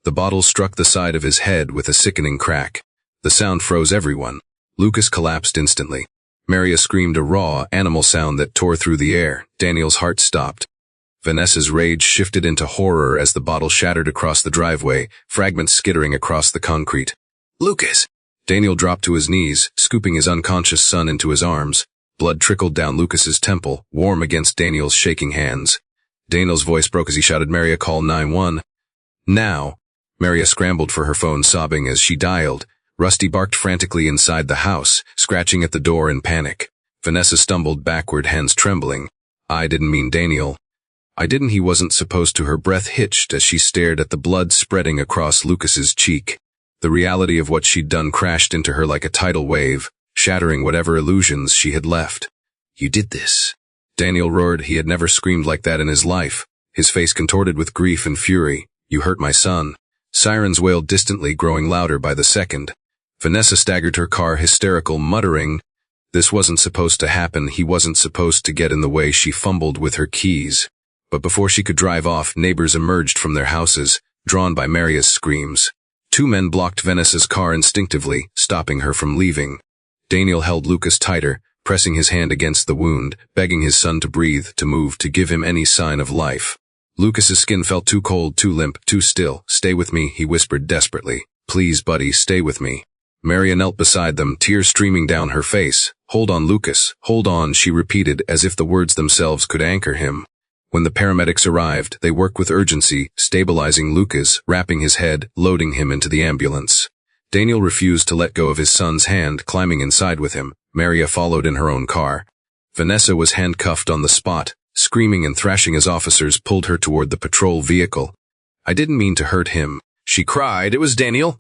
The bottle struck the side of his head with a sickening crack. The sound froze everyone. Lucas collapsed instantly. Maria screamed a raw, animal sound that tore through the air. Daniel's heart stopped. Vanessa's rage shifted into horror as the bottle shattered across the driveway, fragments skittering across the concrete. Lucas! Daniel dropped to his knees, scooping his unconscious son into his arms. Blood trickled down Lucas's temple, warm against Daniel's shaking hands. Daniel's voice broke as he shouted, Maria, call 911. Now! Maria scrambled for her phone, sobbing as she dialed. Rusty barked frantically inside the house, scratching at the door in panic. Vanessa stumbled backward, hands trembling. I didn't mean Daniel. I didn't. He wasn't supposed to. Her breath hitched as she stared at the blood spreading across Lucas's cheek. The reality of what she'd done crashed into her like a tidal wave, shattering whatever illusions she had left. You did this. Daniel roared. He had never screamed like that in his life, his face contorted with grief and fury. You hurt my son. Sirens wailed distantly, growing louder by the second. Vanessa staggered her car, hysterical, muttering, this wasn't supposed to happen. He wasn't supposed to get in the way. She fumbled with her keys. But before she could drive off, neighbors emerged from their houses, drawn by Maria's screams. Two men blocked Vanessa's car instinctively, stopping her from leaving. Daniel held Lucas tighter, pressing his hand against the wound, begging his son to breathe, to move, to give him any sign of life. Lucas's skin felt too cold, too limp, too still. Stay with me, he whispered desperately. Please, buddy, stay with me. Maria knelt beside them, tears streaming down her face. Hold on, Lucas, hold on, she repeated, as if the words themselves could anchor him. When the paramedics arrived, they worked with urgency, stabilizing Lucas, wrapping his head, loading him into the ambulance. Daniel refused to let go of his son's hand, climbing inside with him. Maria followed in her own car. Vanessa was handcuffed on the spot, screaming and thrashing as officers pulled her toward the patrol vehicle. I didn't mean to hurt him, she cried. It was Daniel.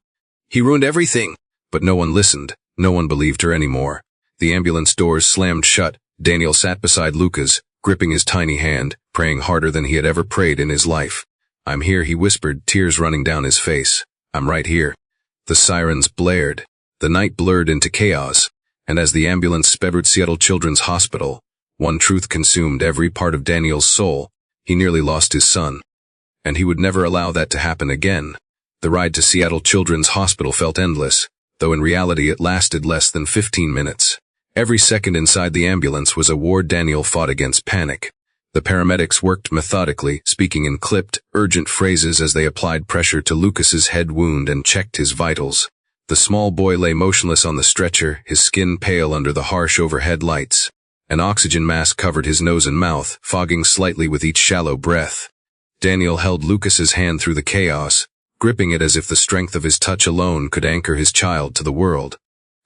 He ruined everything. But no one listened. No one believed her anymore. The ambulance doors slammed shut. Daniel sat beside Lucas, gripping his tiny hand, praying harder than he had ever prayed in his life. I'm here, he whispered, tears running down his face. I'm right here. The sirens blared. The night blurred into chaos. And as the ambulance sped toward Seattle Children's Hospital, one truth consumed every part of Daniel's soul. He nearly lost his son. And he would never allow that to happen again. The ride to Seattle Children's Hospital felt endless, though in reality it lasted less than 15 minutes. Every second inside the ambulance was a war. Daniel fought against panic. The paramedics worked methodically, speaking in clipped, urgent phrases as they applied pressure to Lucas's head wound and checked his vitals. The small boy lay motionless on the stretcher, his skin pale under the harsh overhead lights. An oxygen mask covered his nose and mouth, fogging slightly with each shallow breath. Daniel held Lucas's hand through the chaos, gripping it as if the strength of his touch alone could anchor his child to the world.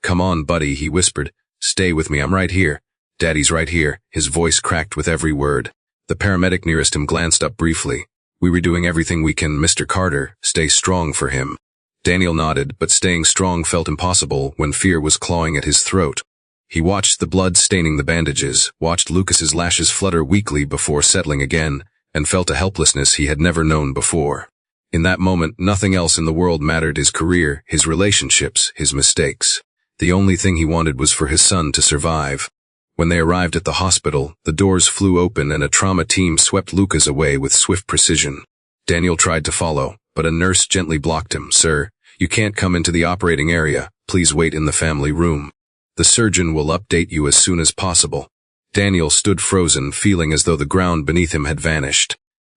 Come on, buddy, he whispered. Stay with me, I'm right here. Daddy's right here. His voice cracked with every word. The paramedic nearest him glanced up briefly. We were doing everything we can, Mr. Carter. Stay strong for him. Daniel nodded, but staying strong felt impossible when fear was clawing at his throat. He watched the blood staining the bandages, watched Lucas's lashes flutter weakly before settling again, and felt a helplessness he had never known before. In that moment, nothing else in the world mattered: his career, his relationships, his mistakes. The only thing he wanted was for his son to survive. When they arrived at the hospital, the doors flew open and a trauma team swept Lucas away with swift precision. Daniel tried to follow, but a nurse gently blocked him. Sir, you can't come into the operating area. Please wait in the family room. The surgeon will update you as soon as possible. Daniel stood frozen, feeling as though the ground beneath him had vanished.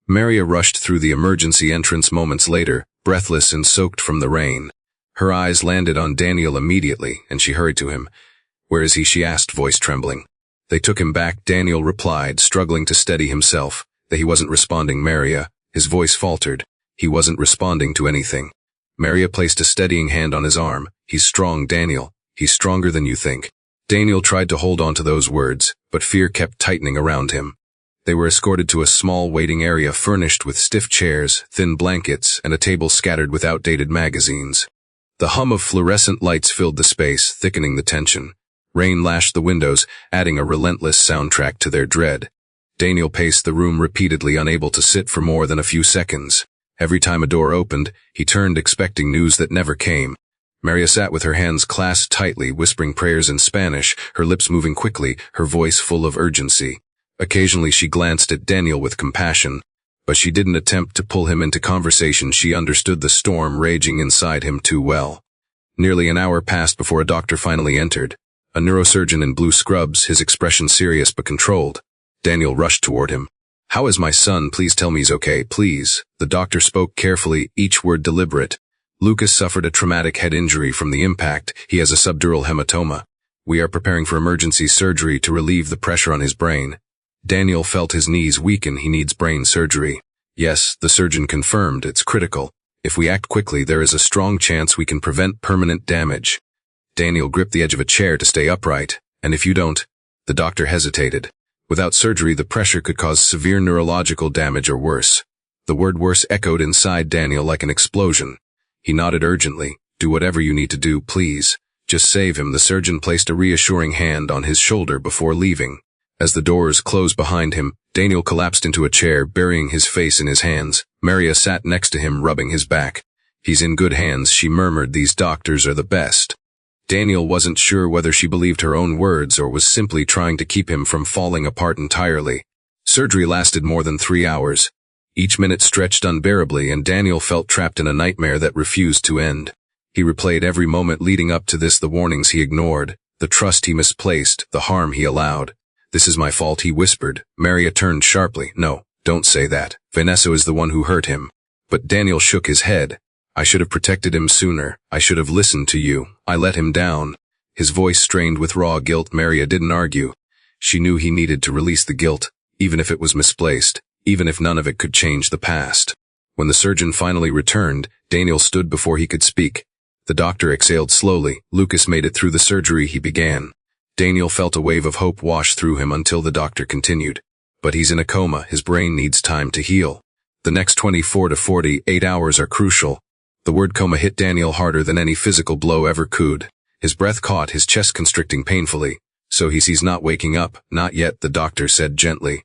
Maria rushed through the emergency entrance moments later, breathless and soaked from the rain. Her eyes landed on Daniel immediately, and she hurried to him. Where is he? She asked, voice trembling. They took him back, Daniel replied, struggling to steady himself. That he wasn't responding, Maria. His voice faltered. He wasn't responding to anything. Maria placed a steadying hand on his arm. He's strong, Daniel. He's stronger than you think. Daniel tried to hold on to those words, but fear kept tightening around him. They were escorted to a small waiting area furnished with stiff chairs, thin blankets, and a table scattered with outdated magazines. The hum of fluorescent lights filled the space, thickening the tension. Rain lashed the windows, adding a relentless soundtrack to their dread. Daniel paced the room repeatedly, unable to sit for more than a few seconds. Every time a door opened, he turned, expecting news that never came. Maria sat with her hands clasped tightly, whispering prayers in Spanish, her lips moving quickly, her voice full of urgency. Occasionally she glanced at Daniel with compassion, but she didn't attempt to pull him into conversation. She understood the storm raging inside him too well. Nearly an hour passed before a doctor finally entered. A neurosurgeon in blue scrubs, his expression serious but controlled. Daniel rushed toward him. "How is my son? Please tell me he's okay, please." The doctor spoke carefully, each word deliberate. "Lucas suffered a traumatic head injury from the impact. He has a subdural hematoma. We are preparing for emergency surgery to relieve the pressure on his brain." Daniel felt his knees weaken. "He needs brain surgery." "Yes," the surgeon confirmed, "it's critical. If we act quickly, there is a strong chance we can prevent permanent damage." Daniel gripped the edge of a chair to stay upright. "And if you don't?" The doctor hesitated. "Without surgery, the pressure could cause severe neurological damage or worse." The word worse echoed inside Daniel like an explosion. He nodded urgently. "Do whatever you need to do, please. Just save him." The surgeon placed a reassuring hand on his shoulder before leaving. As the doors closed behind him, Daniel collapsed into a chair, burying his face in his hands. Maria sat next to him, rubbing his back. "He's in good hands," she murmured. "These doctors are the best." Daniel wasn't sure whether she believed her own words or was simply trying to keep him from falling apart entirely. Surgery lasted more than 3 hours. Each minute stretched unbearably, and Daniel felt trapped in a nightmare that refused to end. He replayed every moment leading up to this, the warnings he ignored, the trust he misplaced, the harm he allowed. "This is my fault," he whispered. Maria turned sharply. "No, don't say that. Vanessa is the one who hurt him." But Daniel shook his head. "I should have protected him sooner. I should have listened to you. I let him down." His voice strained with raw guilt. Maria didn't argue. She knew he needed to release the guilt, even if it was misplaced, even if none of it could change the past. When the surgeon finally returned, Daniel stood before he could speak. The doctor exhaled slowly. "Lucas made it through the surgery," he began. Daniel felt a wave of hope wash through him until the doctor continued. "But he's in a coma. His brain needs time to heal. The next 24 to 48 hours are crucial." The word coma hit Daniel harder than any physical blow ever could. His breath caught, his chest constricting painfully. "So he's not waking up?" "Not yet," the doctor said gently.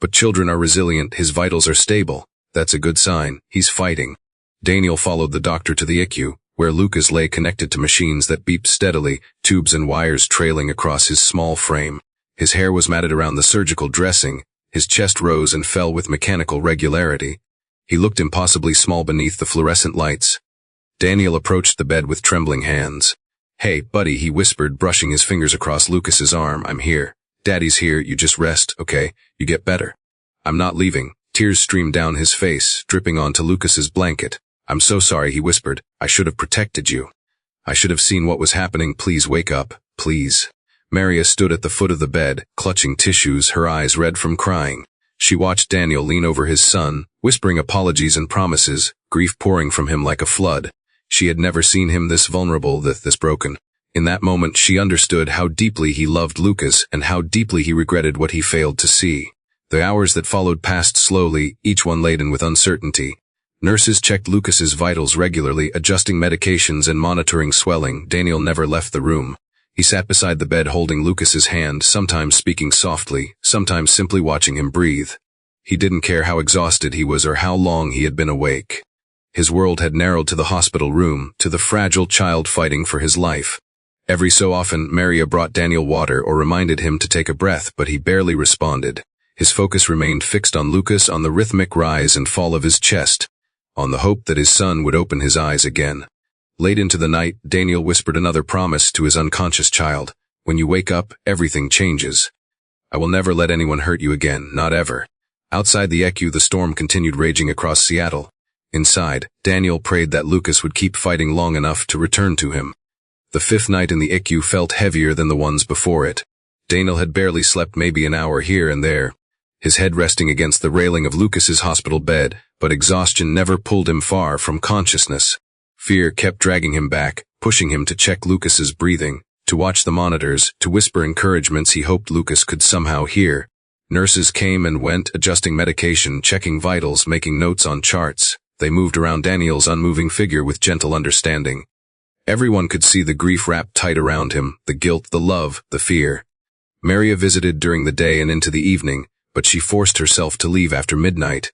"But children are resilient. His vitals are stable. That's a good sign. He's fighting." Daniel followed the doctor to the ICU, where Lucas lay connected to machines that beeped steadily, tubes and wires trailing across his small frame. His hair was matted around the surgical dressing. His chest rose and fell with mechanical regularity. He looked impossibly small beneath the fluorescent lights. Daniel approached the bed with trembling hands. "Hey, buddy," he whispered, brushing his fingers across Lucas's arm. "I'm here. Daddy's here. You just rest, okay? You get better." "I'm not leaving." Tears streamed down his face, dripping onto Lucas's blanket. "I'm so sorry," he whispered. "I should have protected you. I should have seen what was happening. Please wake up, please." Maria stood at the foot of the bed, clutching tissues, her eyes red from crying. She watched Daniel lean over his son, whispering apologies and promises, grief pouring from him like a flood. She had never seen him this vulnerable, this broken. In that moment she understood how deeply he loved Lucas and how deeply he regretted what he failed to see. The hours that followed passed slowly, each one laden with uncertainty. Nurses checked Lucas's vitals regularly, adjusting medications and monitoring swelling. Daniel never left the room. He sat beside the bed holding Lucas's hand, sometimes speaking softly, sometimes simply watching him breathe. He didn't care how exhausted he was or how long he had been awake. His world had narrowed to the hospital room, to the fragile child fighting for his life. Every so often, Maria brought Daniel water or reminded him to take a breath, but he barely responded. His focus remained fixed on Lucas, on the rhythmic rise and fall of his chest, on the hope that his son would open his eyes again. Late into the night, Daniel whispered another promise to his unconscious child. "When you wake up, everything changes. I will never let anyone hurt you again, not ever." Outside the ICU, the storm continued raging across Seattle. Inside, Daniel prayed that Lucas would keep fighting long enough to return to him. The 5th night in the ICU felt heavier than the ones before it. Daniel had barely slept, maybe an hour here and there, his head resting against the railing of Lucas's hospital bed, but exhaustion never pulled him far from consciousness. Fear kept dragging him back, pushing him to check Lucas's breathing, to watch the monitors, to whisper encouragements he hoped Lucas could somehow hear. Nurses came and went, adjusting medication, checking vitals, making notes on charts. They moved around Daniel's unmoving figure with gentle understanding. Everyone could see the grief wrapped tight around him, the guilt, the love, the fear. Maria visited during the day and into the evening, but she forced herself to leave after midnight,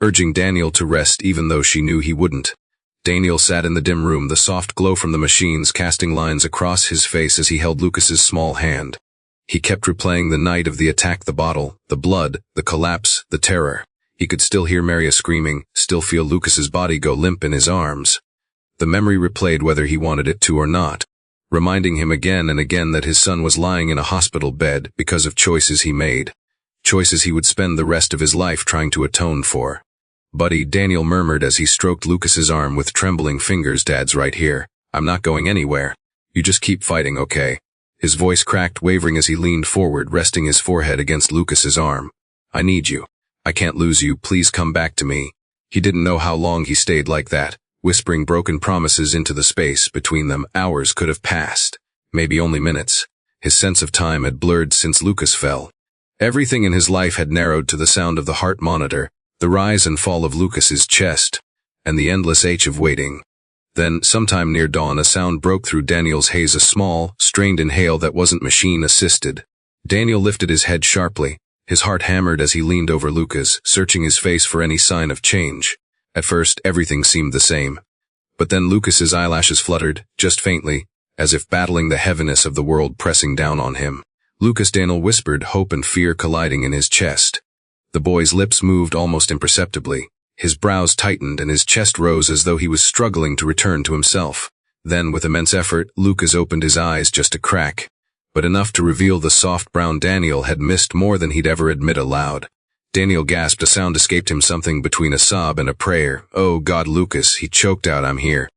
urging Daniel to rest even though she knew he wouldn't. Daniel sat in the dim room, the soft glow from the machines casting lines across his face as he held Lucas's small hand. He kept replaying the night of the attack, the bottle, the blood, the collapse, the terror. He could still hear Maria screaming, still feel Lucas's body go limp in his arms. The memory replayed whether he wanted it to or not, reminding him again and again that his son was lying in a hospital bed because of choices he made. Choices he would spend the rest of his life trying to atone for. "Buddy," Daniel murmured as he stroked Lucas's arm with trembling fingers. "Dad's right here. I'm not going anywhere. You just keep fighting, okay?" His voice cracked, wavering as he leaned forward, resting his forehead against Lucas's arm. "I need you. I can't lose you. Please come back to me." He didn't know how long he stayed like that, whispering broken promises into the space between them. Hours could have passed, maybe only minutes. His sense of time had blurred since Lucas fell. Everything in his life had narrowed to the sound of the heart monitor, the rise and fall of Lucas's chest, and the endless ache of waiting. Then, sometime near dawn, a sound broke through Daniel's haze, a small, strained inhale that wasn't machine-assisted. Daniel lifted his head sharply, his heart hammered as he leaned over Lucas, searching his face for any sign of change. At first, everything seemed the same. But then Lucas's eyelashes fluttered, just faintly, as if battling the heaviness of the world pressing down on him. "Lucas," Daniel whispered, hope and fear colliding in his chest. The boy's lips moved almost imperceptibly. His brows tightened and his chest rose as though he was struggling to return to himself. Then, with immense effort, Lucas opened his eyes just a crack, but enough to reveal the soft brown Daniel had missed more than he'd ever admit aloud. Daniel gasped. A sound escaped him, something between a sob and a prayer. "Oh God, Lucas," he choked out. "I'm here.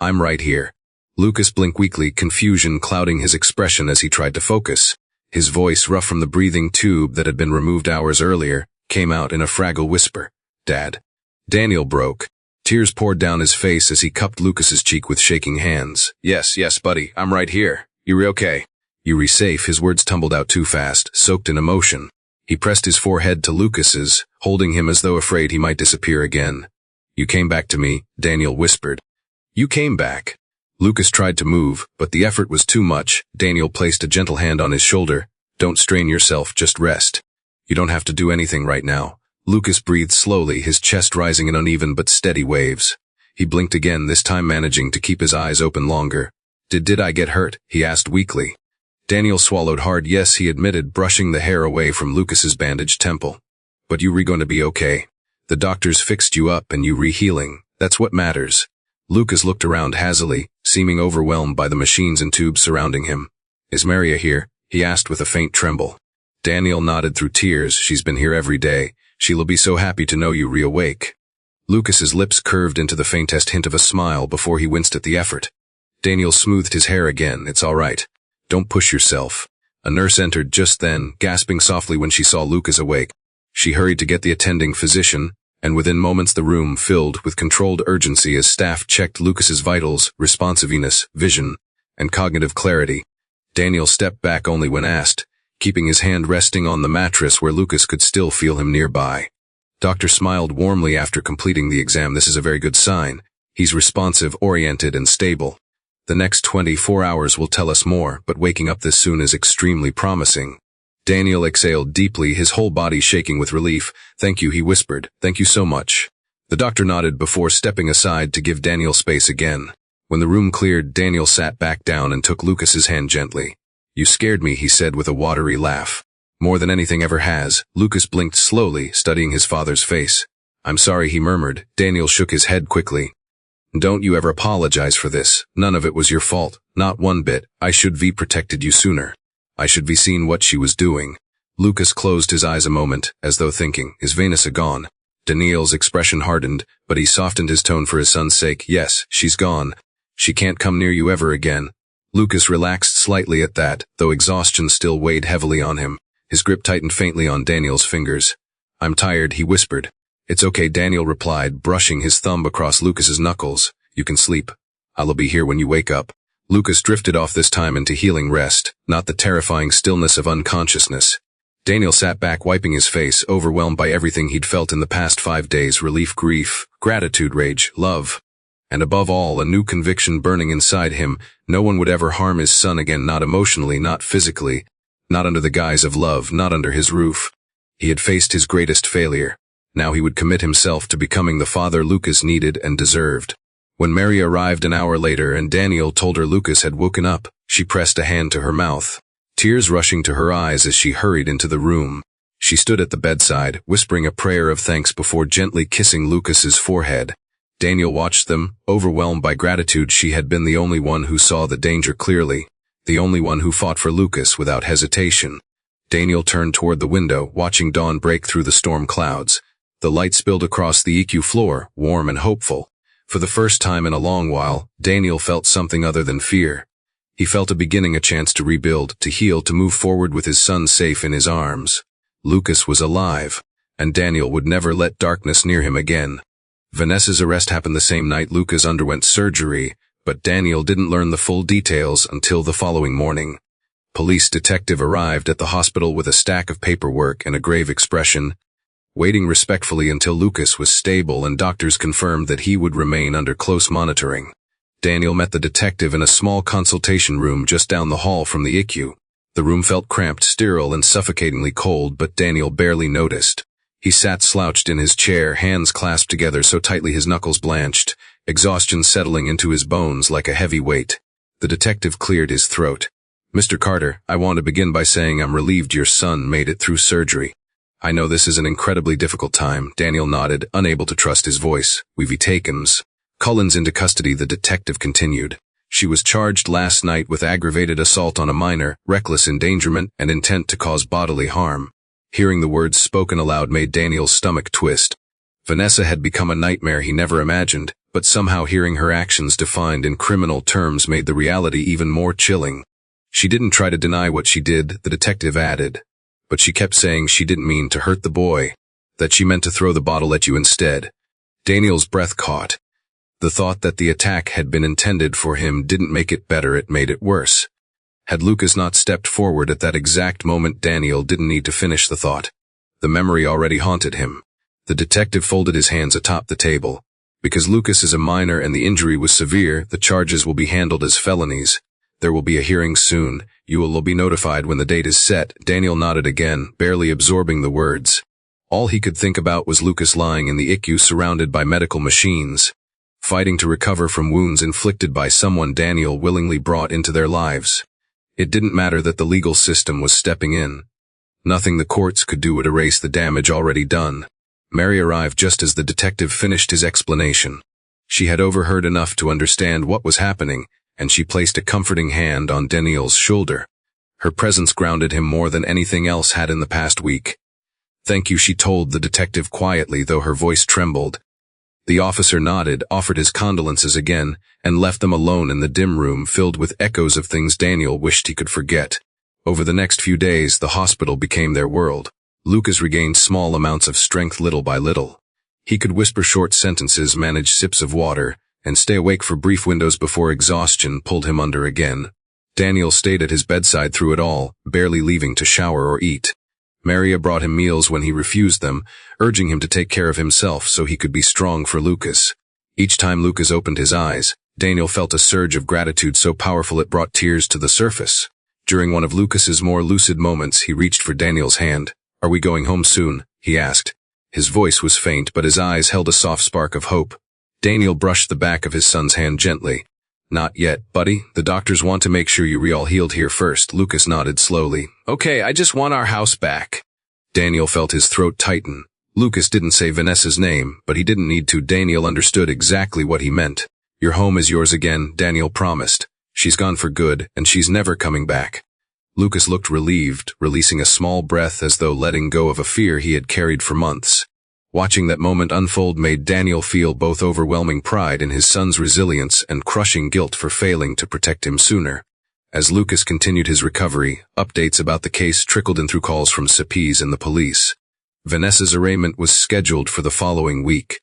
I'm right here." Lucas blinked weakly, confusion clouding his expression as he tried to focus. His voice, rough from the breathing tube that had been removed hours earlier, came out in a fragile whisper. "Dad." Daniel broke. Tears poured down his face as he cupped Lucas's cheek with shaking hands. Yes, buddy, I'm right here. You're okay. You're safe." His words tumbled out too fast, soaked in emotion. He pressed his forehead to Lucas's, holding him as though afraid he might disappear again. "You came back to me," Daniel whispered. "You came back." Lucas tried to move, but the effort was too much. Daniel placed a gentle hand on his shoulder. "Don't strain yourself, just rest. You don't have to do anything right now." Lucas breathed slowly, his chest rising in uneven but steady waves. He blinked again, this time managing to keep his eyes open longer. Did I get hurt?" he asked weakly. Daniel swallowed hard. "Yes," he admitted, brushing the hair away from Lucas's bandaged temple. "But you're going to be okay. The doctors fixed you up and you're healing. That's what matters." Lucas looked around hazily, seeming overwhelmed by the machines and tubes surrounding him. "Is Maria here?" he asked with a faint tremble. Daniel nodded through tears. "She's been here every day. She'll be so happy to know you reawake." Lucas's lips curved into the faintest hint of a smile before he winced at the effort. Daniel smoothed his hair again. "It's all right. Don't push yourself." A nurse entered just then, gasping softly when she saw Lucas awake. She hurried to get the attending physician, and within moments the room filled with controlled urgency as staff checked Lucas's vitals, responsiveness, vision, and cognitive clarity. Daniel stepped back only when asked, keeping his hand resting on the mattress where Lucas could still feel him nearby. Doctor smiled warmly after completing the exam. "This is a very good sign. He's responsive, oriented, and stable. The next 24 hours will tell us more, but waking up this soon is extremely promising." Daniel exhaled deeply, his whole body shaking with relief. "Thank you," he whispered. "Thank you so much." The doctor nodded before stepping aside to give Daniel space again. When the room cleared, Daniel sat back down and took Lucas's hand gently. "You scared me," he said with a watery laugh. "More than anything ever has." Lucas blinked slowly, studying his father's face. "I'm sorry," he murmured. Daniel shook his head quickly. "Don't you ever apologize for this. None of it was your fault. Not one bit. I should have protected you sooner. I should have seen what she was doing." Lucas closed his eyes a moment, as though thinking, "Is Vanessa gone?" Daniel's expression hardened, but he softened his tone for his son's sake. "Yes, she's gone. She can't come near you ever again." Lucas relaxed slightly at that, though exhaustion still weighed heavily on him. His grip tightened faintly on Daniel's fingers. "I'm tired," he whispered. "It's okay," Daniel replied, brushing his thumb across Lucas's knuckles. "You can sleep. I'll be here when you wake up." Lucas drifted off this time into healing rest, not the terrifying stillness of unconsciousness. Daniel sat back, wiping his face, overwhelmed by everything he'd felt in the past 5 days: relief, grief, gratitude, rage, love. and above all, a new conviction burning inside him. No one would ever harm his son again, not emotionally, not physically, not under the guise of love, not under his roof. He had faced his greatest failure. Now he would commit himself to becoming the father Lucas needed and deserved. When Mary arrived an hour later and Daniel told her Lucas had woken up, she pressed a hand to her mouth, tears rushing to her eyes as she hurried into the room. She stood at the bedside, whispering a prayer of thanks before gently kissing Lucas's forehead. Daniel watched them, overwhelmed by gratitude. She had been the only one who saw the danger clearly, the only one who fought for Lucas without hesitation. Daniel turned toward the window, watching dawn break through the storm clouds. The light spilled across the EQ floor, warm and hopeful. For the first time in a long while, Daniel felt something other than fear. He felt a beginning, a chance to rebuild, to heal, to move forward with his son safe in his arms. Lucas was alive, and Daniel would never let darkness near him again. Vanessa's arrest happened the same night Lucas underwent surgery, but Daniel didn't learn the full details until the following morning. Police detective arrived at the hospital with a stack of paperwork and a grave expression, waiting respectfully until Lucas was stable and doctors confirmed that he would remain under close monitoring. Daniel met the detective in a small consultation room just down the hall from the ICU. The room felt cramped, sterile, and suffocatingly cold, but Daniel barely noticed. He sat slouched in his chair, hands clasped together so tightly his knuckles blanched, exhaustion settling into his bones like a heavy weight. The detective cleared his throat. "Mr. Carter, I want to begin by saying I'm relieved your son made it through surgery. I know this is an incredibly difficult time." Daniel nodded, unable to trust his voice. "We've taken Ms. Collins into custody," the detective continued. "She was charged last night with aggravated assault on a minor, reckless endangerment, and intent to cause bodily harm." Hearing the words spoken aloud made Daniel's stomach twist. Vanessa had become a nightmare he never imagined, but somehow hearing her actions defined in criminal terms made the reality even more chilling. "She didn't try to deny what she did," the detective added, "but she kept saying she didn't mean to hurt the boy, that she meant to throw the bottle at you instead." Daniel's breath caught. The thought that the attack had been intended for him didn't make it better, it made it worse. Had Lucas not stepped forward at that exact moment, Daniel didn't need to finish the thought. The memory already haunted him. The detective folded his hands atop the table. "Because Lucas is a minor and the injury was severe, the charges will be handled as felonies. There will be a hearing soon. You will be notified when the date is set." Daniel nodded again, barely absorbing the words. All he could think about was Lucas lying in the ICU surrounded by medical machines, fighting to recover from wounds inflicted by someone Daniel willingly brought into their lives. It didn't matter that the legal system was stepping in. Nothing the courts could do would erase the damage already done. Mary arrived just as the detective finished his explanation. She had overheard enough to understand what was happening, and she placed a comforting hand on Daniel's shoulder. Her presence grounded him more than anything else had in the past week. "Thank you," she told the detective quietly, though her voice trembled. The officer nodded, offered his condolences again, and left them alone in the dim room filled with echoes of things Daniel wished he could forget. Over the next few days, the hospital became their world. Lucas regained small amounts of strength little by little. He could whisper short sentences, manage sips of water, and stay awake for brief windows before exhaustion pulled him under again. Daniel stayed at his bedside through it all, barely leaving to shower or eat. Maria brought him meals when he refused them, urging him to take care of himself so he could be strong for Lucas. Each time Lucas opened his eyes, Daniel felt a surge of gratitude so powerful it brought tears to the surface. During one of Lucas's more lucid moments, he reached for Daniel's hand. "Are we going home soon?" he asked. His voice was faint, but his eyes held a soft spark of hope. Daniel brushed the back of his son's hand gently. "Not yet, buddy. The doctors want to make sure you're all healed here first." Lucas nodded slowly. "Okay, I just want our house back." Daniel felt his throat tighten. Lucas didn't say Vanessa's name, but he didn't need to. Daniel understood exactly what he meant. "Your home is yours again," Daniel promised. "She's gone for good, and she's never coming back." Lucas looked relieved, releasing a small breath as though letting go of a fear he had carried for months. Watching that moment unfold made Daniel feel both overwhelming pride in his son's resilience and crushing guilt for failing to protect him sooner. As Lucas continued his recovery, updates about the case trickled in through calls from CPs and the police. Vanessa's arraignment was scheduled for the following week.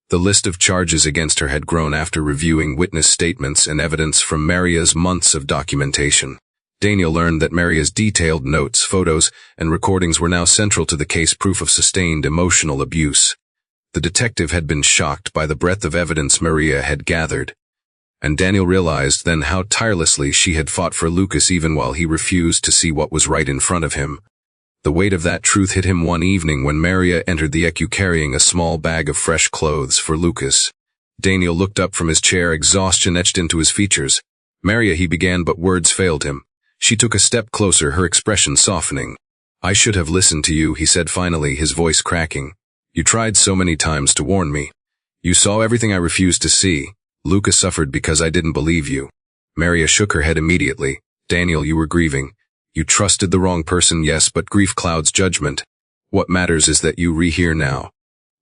The list of charges against her had grown after reviewing witness statements and evidence from Maria's months of documentation. Daniel learned that Maria's detailed notes, photos, and recordings were now central to the case, proof of sustained emotional abuse. The detective had been shocked by the breadth of evidence Maria had gathered, and Daniel realized then how tirelessly she had fought for Lucas even while he refused to see what was right in front of him. The weight of that truth hit him one evening when Maria entered the EQ carrying a small bag of fresh clothes for Lucas. Daniel looked up from his chair, exhaustion etched into his features. "Maria," he began, but words failed him. She took a step closer, her expression softening. "I should have listened to you," he said finally, his voice cracking. "You tried so many times to warn me. You saw everything I refused to see. Lucas suffered because I didn't believe you." Maria shook her head immediately. "Daniel, you were grieving. You trusted the wrong person, yes, but grief clouds judgment. What matters is that you rehear now.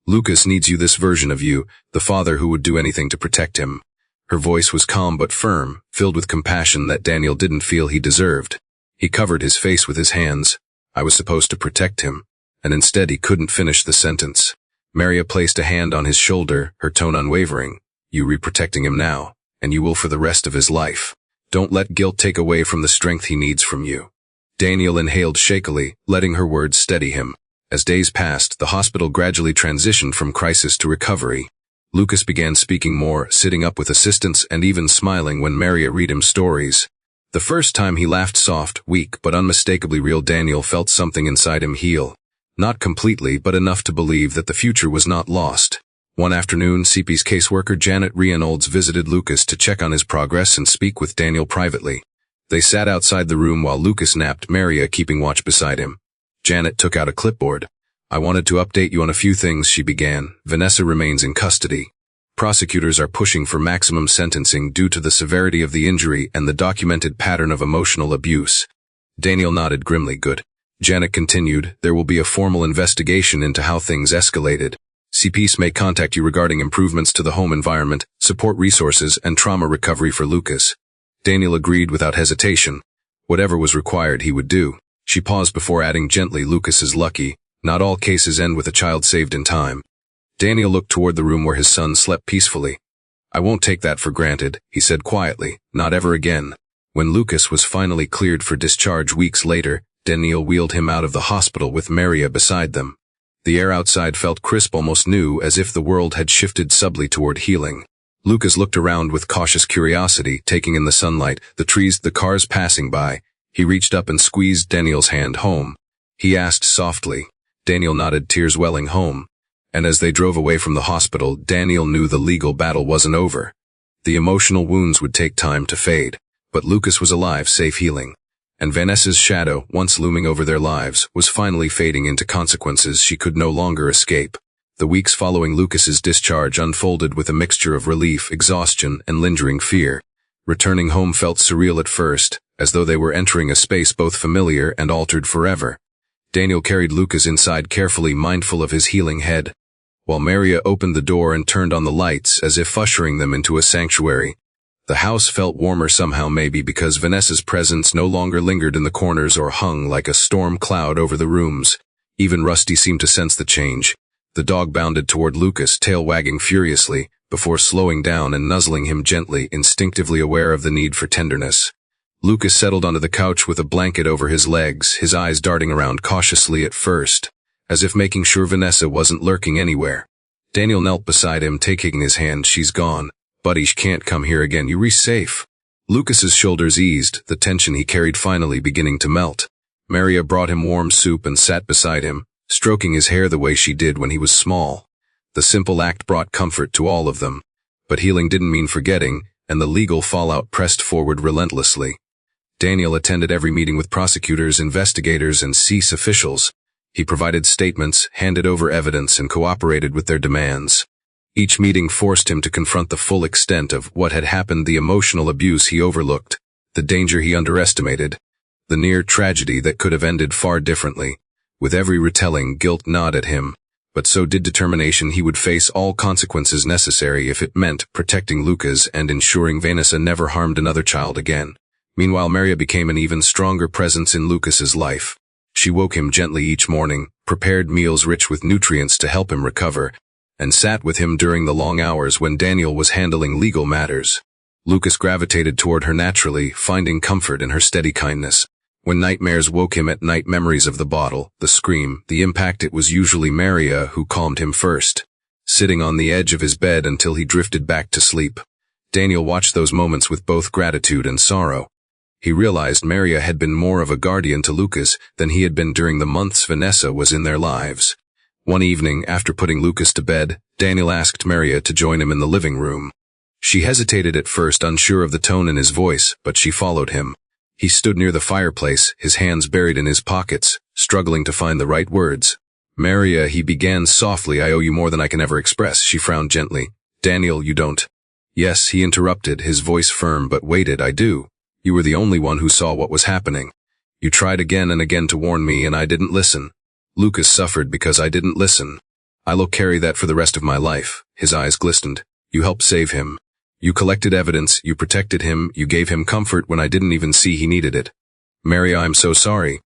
Lucas needs you, this version of you, the father who would do anything to protect him." Her voice was calm but firm, filled with compassion that Daniel didn't feel he deserved. He covered his face with his hands. "I was supposed to protect him," and instead he couldn't finish the sentence. Maria placed a hand on his shoulder, her tone unwavering. "You re-protecting him now, and you will for the rest of his life. Don't let guilt take away from the strength he needs from you." Daniel inhaled shakily, letting her words steady him. As days passed, the hospital gradually transitioned from crisis to recovery. Lucas began speaking more, sitting up with assistants and even smiling when Maria read him stories. The first time he laughed soft, weak, but unmistakably real. Daniel felt something inside him heal. Not completely, but enough to believe that the future was not lost. One afternoon, CP's caseworker Janet Reynolds visited Lucas to check on his progress and speak with Daniel privately. They sat outside the room while Lucas napped, Maria keeping watch beside him. Janet took out a clipboard. "I wanted to update you on a few things," she began. "Vanessa remains in custody. Prosecutors are pushing for maximum sentencing due to the severity of the injury and the documented pattern of emotional abuse." Daniel nodded grimly. "Good." Janet continued, "There will be a formal investigation into how things escalated. CPs may contact you regarding improvements to the home environment, support resources, and trauma recovery for Lucas." Daniel agreed without hesitation. Whatever was required he would do. She paused before adding gently, "Lucas is lucky. Not all cases end with a child saved in time." Daniel looked toward the room where his son slept peacefully. "I won't take that for granted," he said quietly. "Not ever again." When Lucas was finally cleared for discharge weeks later, Daniel wheeled him out of the hospital with Maria beside them. The air outside felt crisp, almost new, as if the world had shifted subtly toward healing. Lucas looked around with cautious curiosity, taking in the sunlight, the trees, the cars passing by. He reached up and squeezed Daniel's hand. "Home?" he asked softly. Daniel nodded, tears welling. "Home." And as they drove away from the hospital, Daniel knew the legal battle wasn't over. The emotional wounds would take time to fade, but Lucas was alive, safe, healing. And Vanessa's shadow, once looming over their lives, was finally fading into consequences she could no longer escape. The weeks following Lucas's discharge unfolded with a mixture of relief, exhaustion, and lingering fear. Returning home felt surreal at first, as though they were entering a space both familiar and altered forever. Daniel carried Lucas inside carefully, mindful of his healing head, while Maria opened the door and turned on the lights as if ushering them into a sanctuary. The house felt warmer somehow, maybe because Vanessa's presence no longer lingered in the corners or hung like a storm cloud over the rooms. Even Rusty seemed to sense the change. The dog bounded toward Lucas, tail wagging furiously, before slowing down and nuzzling him gently, instinctively aware of the need for tenderness. Lucas settled onto the couch with a blanket over his legs, his eyes darting around cautiously at first, as if making sure Vanessa wasn't lurking anywhere. Daniel knelt beside him, taking his hand. "She's gone. Buddy, she can't come here again. You're safe." Lucas's shoulders eased, the tension he carried finally beginning to melt. Maria brought him warm soup and sat beside him, stroking his hair the way she did when he was small. The simple act brought comfort to all of them. But healing didn't mean forgetting, and the legal fallout pressed forward relentlessly. Daniel attended every meeting with prosecutors, investigators, and CIS officials. He provided statements, handed over evidence, and cooperated with their demands. Each meeting forced him to confront the full extent of what had happened, the emotional abuse he overlooked, the danger he underestimated, the near tragedy that could have ended far differently. With every retelling, guilt gnawed at him, but so did determination. He would face all consequences necessary if it meant protecting Lucas and ensuring Vanessa never harmed another child again. Meanwhile, Maria became an even stronger presence in Lucas's life. She woke him gently each morning, prepared meals rich with nutrients to help him recover, and sat with him during the long hours when Daniel was handling legal matters. Lucas gravitated toward her naturally, finding comfort in her steady kindness. When nightmares woke him at night, memories of the bottle, the scream, the impact, it was usually Maria who calmed him first. sitting on the edge of his bed until he drifted back to sleep. Daniel watched those moments with both gratitude and sorrow. He realized Maria had been more of a guardian to Lucas than he had been during the months Vanessa was in their lives. One evening, after putting Lucas to bed, Daniel asked Maria to join him in the living room. She hesitated at first, unsure of the tone in his voice, but she followed him. He stood near the fireplace, his hands buried in his pockets, struggling to find the right words. "Maria," he began softly, "I owe you more than I can ever express." She frowned gently. "Daniel, you don't." "Yes," he interrupted, his voice firm but weighted. "I do. You were the only one who saw what was happening. You tried again and again to warn me, and I didn't listen. Lucas suffered because I didn't listen. I'll carry that for the rest of my life." His eyes glistened. "You helped save him. You collected evidence, you protected him, you gave him comfort when I didn't even see he needed it. Maria, I'm so sorry."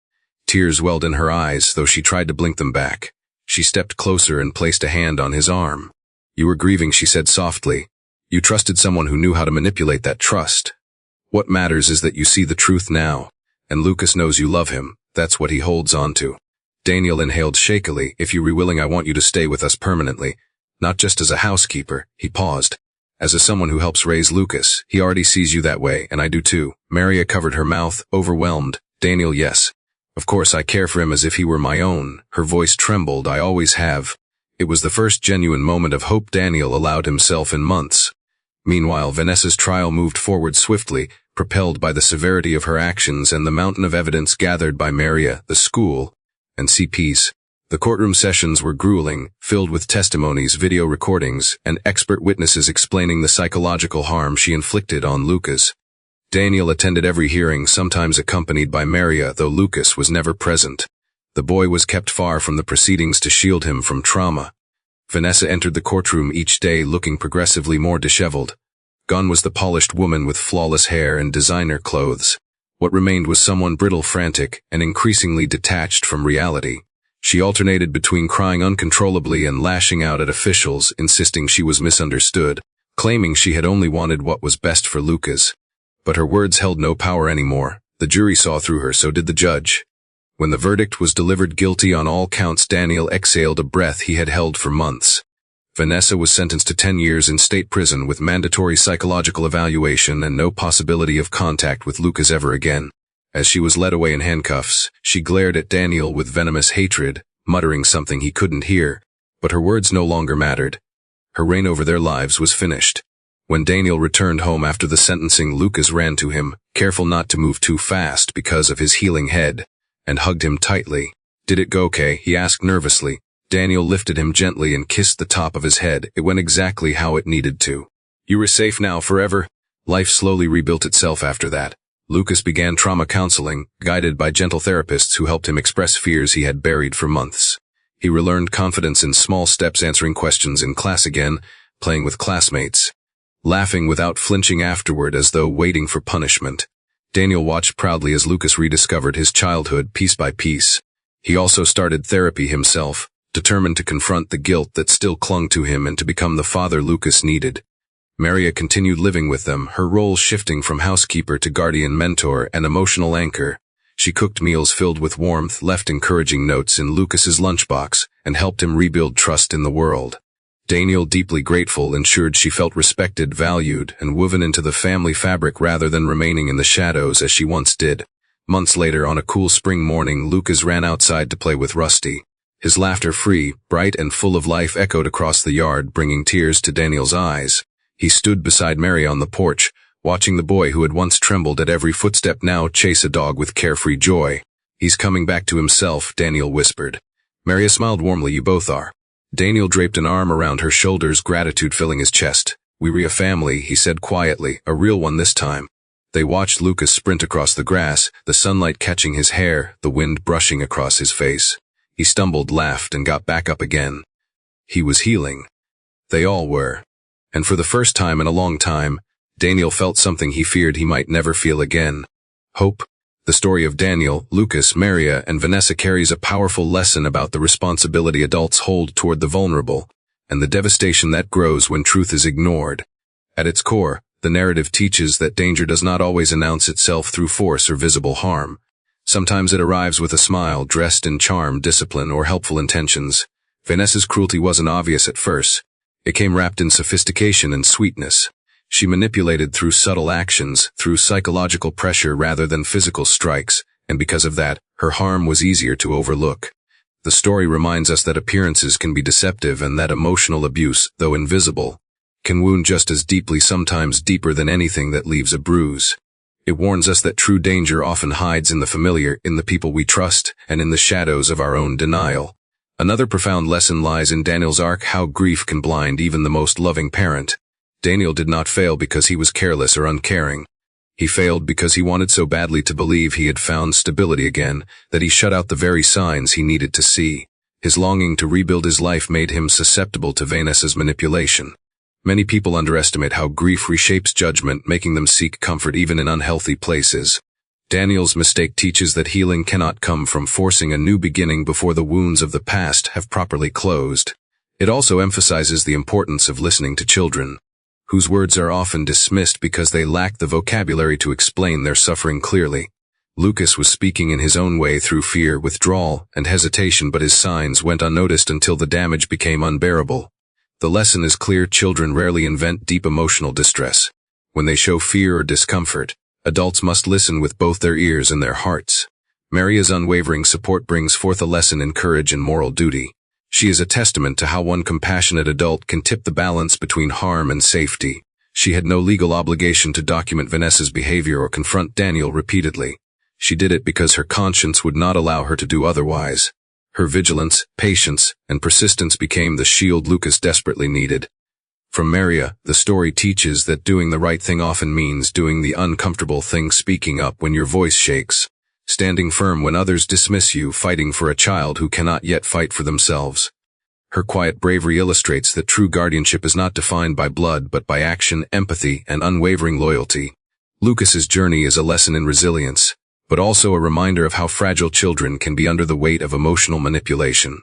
Tears welled in her eyes, though she tried to blink them back. She stepped closer and placed a hand on his arm. "You were grieving," she said softly. "You trusted someone who knew how to manipulate that trust. What matters is that you see the truth now, and Lucas knows you love him. That's what he holds on to." Daniel inhaled shakily. "If you were willing, I want you to stay with us permanently. Not just as a housekeeper." He paused. "As a someone who helps raise Lucas. He already sees you that way, and I do too." Maria covered her mouth, overwhelmed. "Daniel, yes. Of course I care for him as if he were my own." Her voice trembled. "I always have." It was the first genuine moment of hope Daniel allowed himself in months. Meanwhile, Vanessa's trial moved forward swiftly, propelled by the severity of her actions and the mountain of evidence gathered by Maria, the school, and CPs. The courtroom sessions were grueling, filled with testimonies, video recordings, and expert witnesses explaining the psychological harm she inflicted on Lucas. Daniel attended every hearing, sometimes accompanied by Maria, though Lucas was never present. The boy was kept far from the proceedings to shield him from trauma. Vanessa entered the courtroom each day looking progressively more disheveled. Gone was the polished woman with flawless hair and designer clothes. What remained was someone brittle, frantic, and increasingly detached from reality. She alternated between crying uncontrollably and lashing out at officials, insisting she was misunderstood, claiming she had only wanted what was best for Lucas. But her words held no power anymore. The jury saw through her, so did the judge. When the verdict was delivered guilty on all counts, Daniel exhaled a breath he had held for months. Vanessa was sentenced to 10 years in state prison with mandatory psychological evaluation and no possibility of contact with Lucas ever again. As she was led away in handcuffs, she glared at Daniel with venomous hatred, muttering something he couldn't hear, but her words no longer mattered. Her reign over their lives was finished. When Daniel returned home after the sentencing, Lucas ran to him, careful not to move too fast because of his healing head, and hugged him tightly. "Did it go okay?" he asked nervously. Daniel lifted him gently and kissed the top of his head. It went exactly how it needed to. "You were safe now, forever." Life slowly rebuilt itself after that. Lucas began trauma counseling, guided by gentle therapists who helped him express fears he had buried for months. He relearned confidence in small steps, answering questions in class again, playing with classmates, laughing without flinching afterward as though waiting for punishment. Daniel watched proudly as Lucas rediscovered his childhood piece by piece. He also started therapy himself, determined to confront the guilt that still clung to him and to become the father Lucas needed. Maria continued living with them, her role shifting from housekeeper to guardian, mentor, and emotional anchor. She cooked meals filled with warmth, left encouraging notes in Lucas's lunchbox, and helped him rebuild trust in the world. Daniel, deeply grateful, ensured she felt respected, valued, and woven into the family fabric rather than remaining in the shadows as she once did. Months later, on a cool spring morning, Lucas ran outside to play with Rusty. His laughter, free, bright, and full of life, echoed across the yard, bringing tears to Daniel's eyes. He stood beside Mary on the porch, watching the boy who had once trembled at every footstep now chase a dog with carefree joy. "He's coming back to himself," Daniel whispered. Maria smiled warmly. "You both are." Daniel draped an arm around her shoulders, gratitude filling his chest. "We're a family," he said quietly, "a real one this time." They watched Lucas sprint across the grass, the sunlight catching his hair, the wind brushing across his face. He stumbled, laughed, and got back up again. He was healing. They all were. And for the first time in a long time, Daniel felt something he feared he might never feel again. Hope. The story of Daniel, Lucas, Maria, and Vanessa carries a powerful lesson about the responsibility adults hold toward the vulnerable, and the devastation that grows when truth is ignored. At its core, the narrative teaches that danger does not always announce itself through force or visible harm. Sometimes it arrives with a smile, dressed in charm, discipline, or helpful intentions. Vanessa's cruelty wasn't obvious at first. It came wrapped in sophistication and sweetness. She manipulated through subtle actions, through psychological pressure rather than physical strikes, and because of that, her harm was easier to overlook. The story reminds us that appearances can be deceptive and that emotional abuse, though invisible, can wound just as deeply, sometimes deeper than anything that leaves a bruise. It warns us that true danger often hides in the familiar, in the people we trust, and in the shadows of our own denial. Another profound lesson lies in Daniel's arc: how grief can blind even the most loving parent. Daniel did not fail because he was careless or uncaring. He failed because he wanted so badly to believe he had found stability again that he shut out the very signs he needed to see. His longing to rebuild his life made him susceptible to Vanessa's manipulation. Many people underestimate how grief reshapes judgment, making them seek comfort even in unhealthy places. Daniel's mistake teaches that healing cannot come from forcing a new beginning before the wounds of the past have properly closed. It also emphasizes the importance of listening to children, whose words are often dismissed because they lack the vocabulary to explain their suffering clearly. Lucas was speaking in his own way through fear, withdrawal, and hesitation, but his signs went unnoticed until the damage became unbearable. The lesson is clear: children rarely invent deep emotional distress. When they show fear or discomfort, adults must listen with both their ears and their hearts. Maria's unwavering support brings forth a lesson in courage and moral duty. She is a testament to how one compassionate adult can tip the balance between harm and safety. She had no legal obligation to document Vanessa's behavior or confront Daniel repeatedly. She did it because her conscience would not allow her to do otherwise. Her vigilance, patience, and persistence became the shield Lucas desperately needed. From Maria, the story teaches that doing the right thing often means doing the uncomfortable thing, speaking up when your voice shakes, standing firm when others dismiss you, fighting for a child who cannot yet fight for themselves. Her quiet bravery illustrates that true guardianship is not defined by blood but by action, empathy, and unwavering loyalty. Lucas's journey is a lesson in resilience, but also a reminder of how fragile children can be under the weight of emotional manipulation.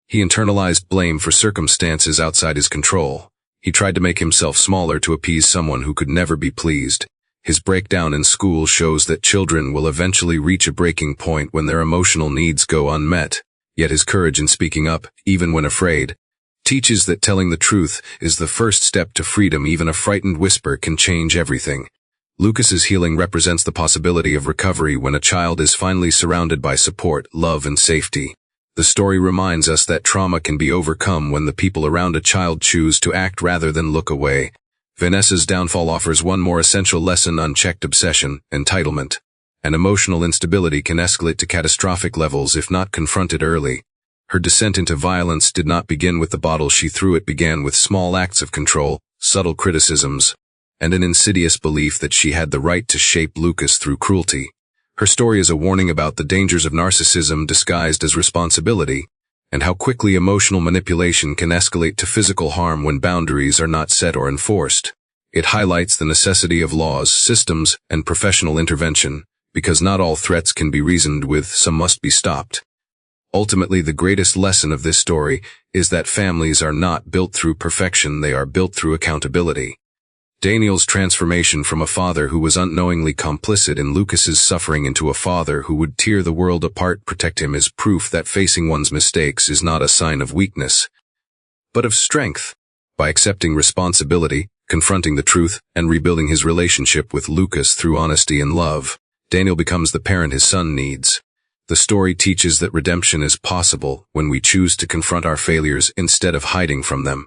He internalized blame for circumstances outside his control. He tried to make himself smaller to appease someone who could never be pleased. His breakdown in school shows that children will eventually reach a breaking point when their emotional needs go unmet. Yet his courage in speaking up, even when afraid, teaches that telling the truth is the first step to freedom. Even a frightened whisper can change everything. Lucas's healing represents the possibility of recovery when a child is finally surrounded by support, love, and safety. The story reminds us that trauma can be overcome when the people around a child choose to act rather than look away. Vanessa's downfall offers one more essential lesson: unchecked obsession, entitlement, and emotional instability can escalate to catastrophic levels if not confronted early. Her descent into violence did not begin with the bottle she threw. It began with small acts of control, subtle criticisms, and an insidious belief that she had the right to shape Lucas through cruelty. Her story is a warning about the dangers of narcissism disguised as responsibility, and how quickly emotional manipulation can escalate to physical harm when boundaries are not set or enforced. It highlights the necessity of laws, systems, and professional intervention, because not all threats can be reasoned with, some must be stopped. Ultimately, the greatest lesson of this story is that families are not built through perfection, they are built through accountability. Daniel's transformation from a father who was unknowingly complicit in Lucas's suffering into a father who would tear the world apart to protect him is proof that facing one's mistakes is not a sign of weakness, but of strength. By accepting responsibility, confronting the truth, and rebuilding his relationship with Lucas through honesty and love, Daniel becomes the parent his son needs. The story teaches that redemption is possible when we choose to confront our failures instead of hiding from them.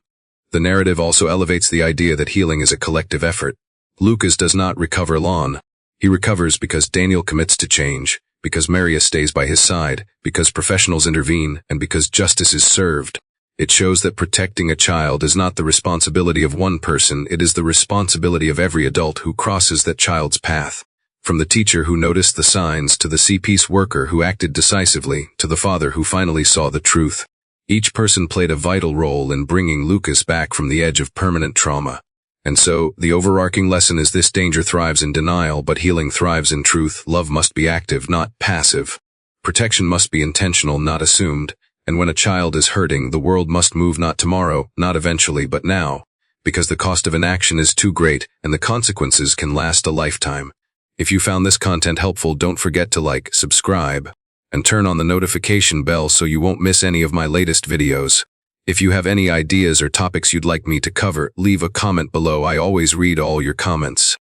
The narrative also elevates the idea that healing is a collective effort. Lucas does not recover alone. He recovers because Daniel commits to change, because Maria stays by his side, because professionals intervene, and because justice is served. It shows that protecting a child is not the responsibility of one person, it is the responsibility of every adult who crosses that child's path. From the teacher who noticed the signs, to the peace worker who acted decisively, to the father who finally saw the truth, each person played a vital role in bringing Lucas back from the edge of permanent trauma. And so, the overarching lesson is this: danger thrives in denial, but healing thrives in truth. Love must be active, not passive. Protection must be intentional, not assumed. And when a child is hurting, the world must move, not tomorrow, not eventually, but now. Because the cost of inaction is too great, and the consequences can last a lifetime. If you found this content helpful, don't forget to like, subscribe, and turn on the notification bell so you won't miss any of my latest videos. If you have any ideas or topics you'd like me to cover, leave a comment below. I always read all your comments.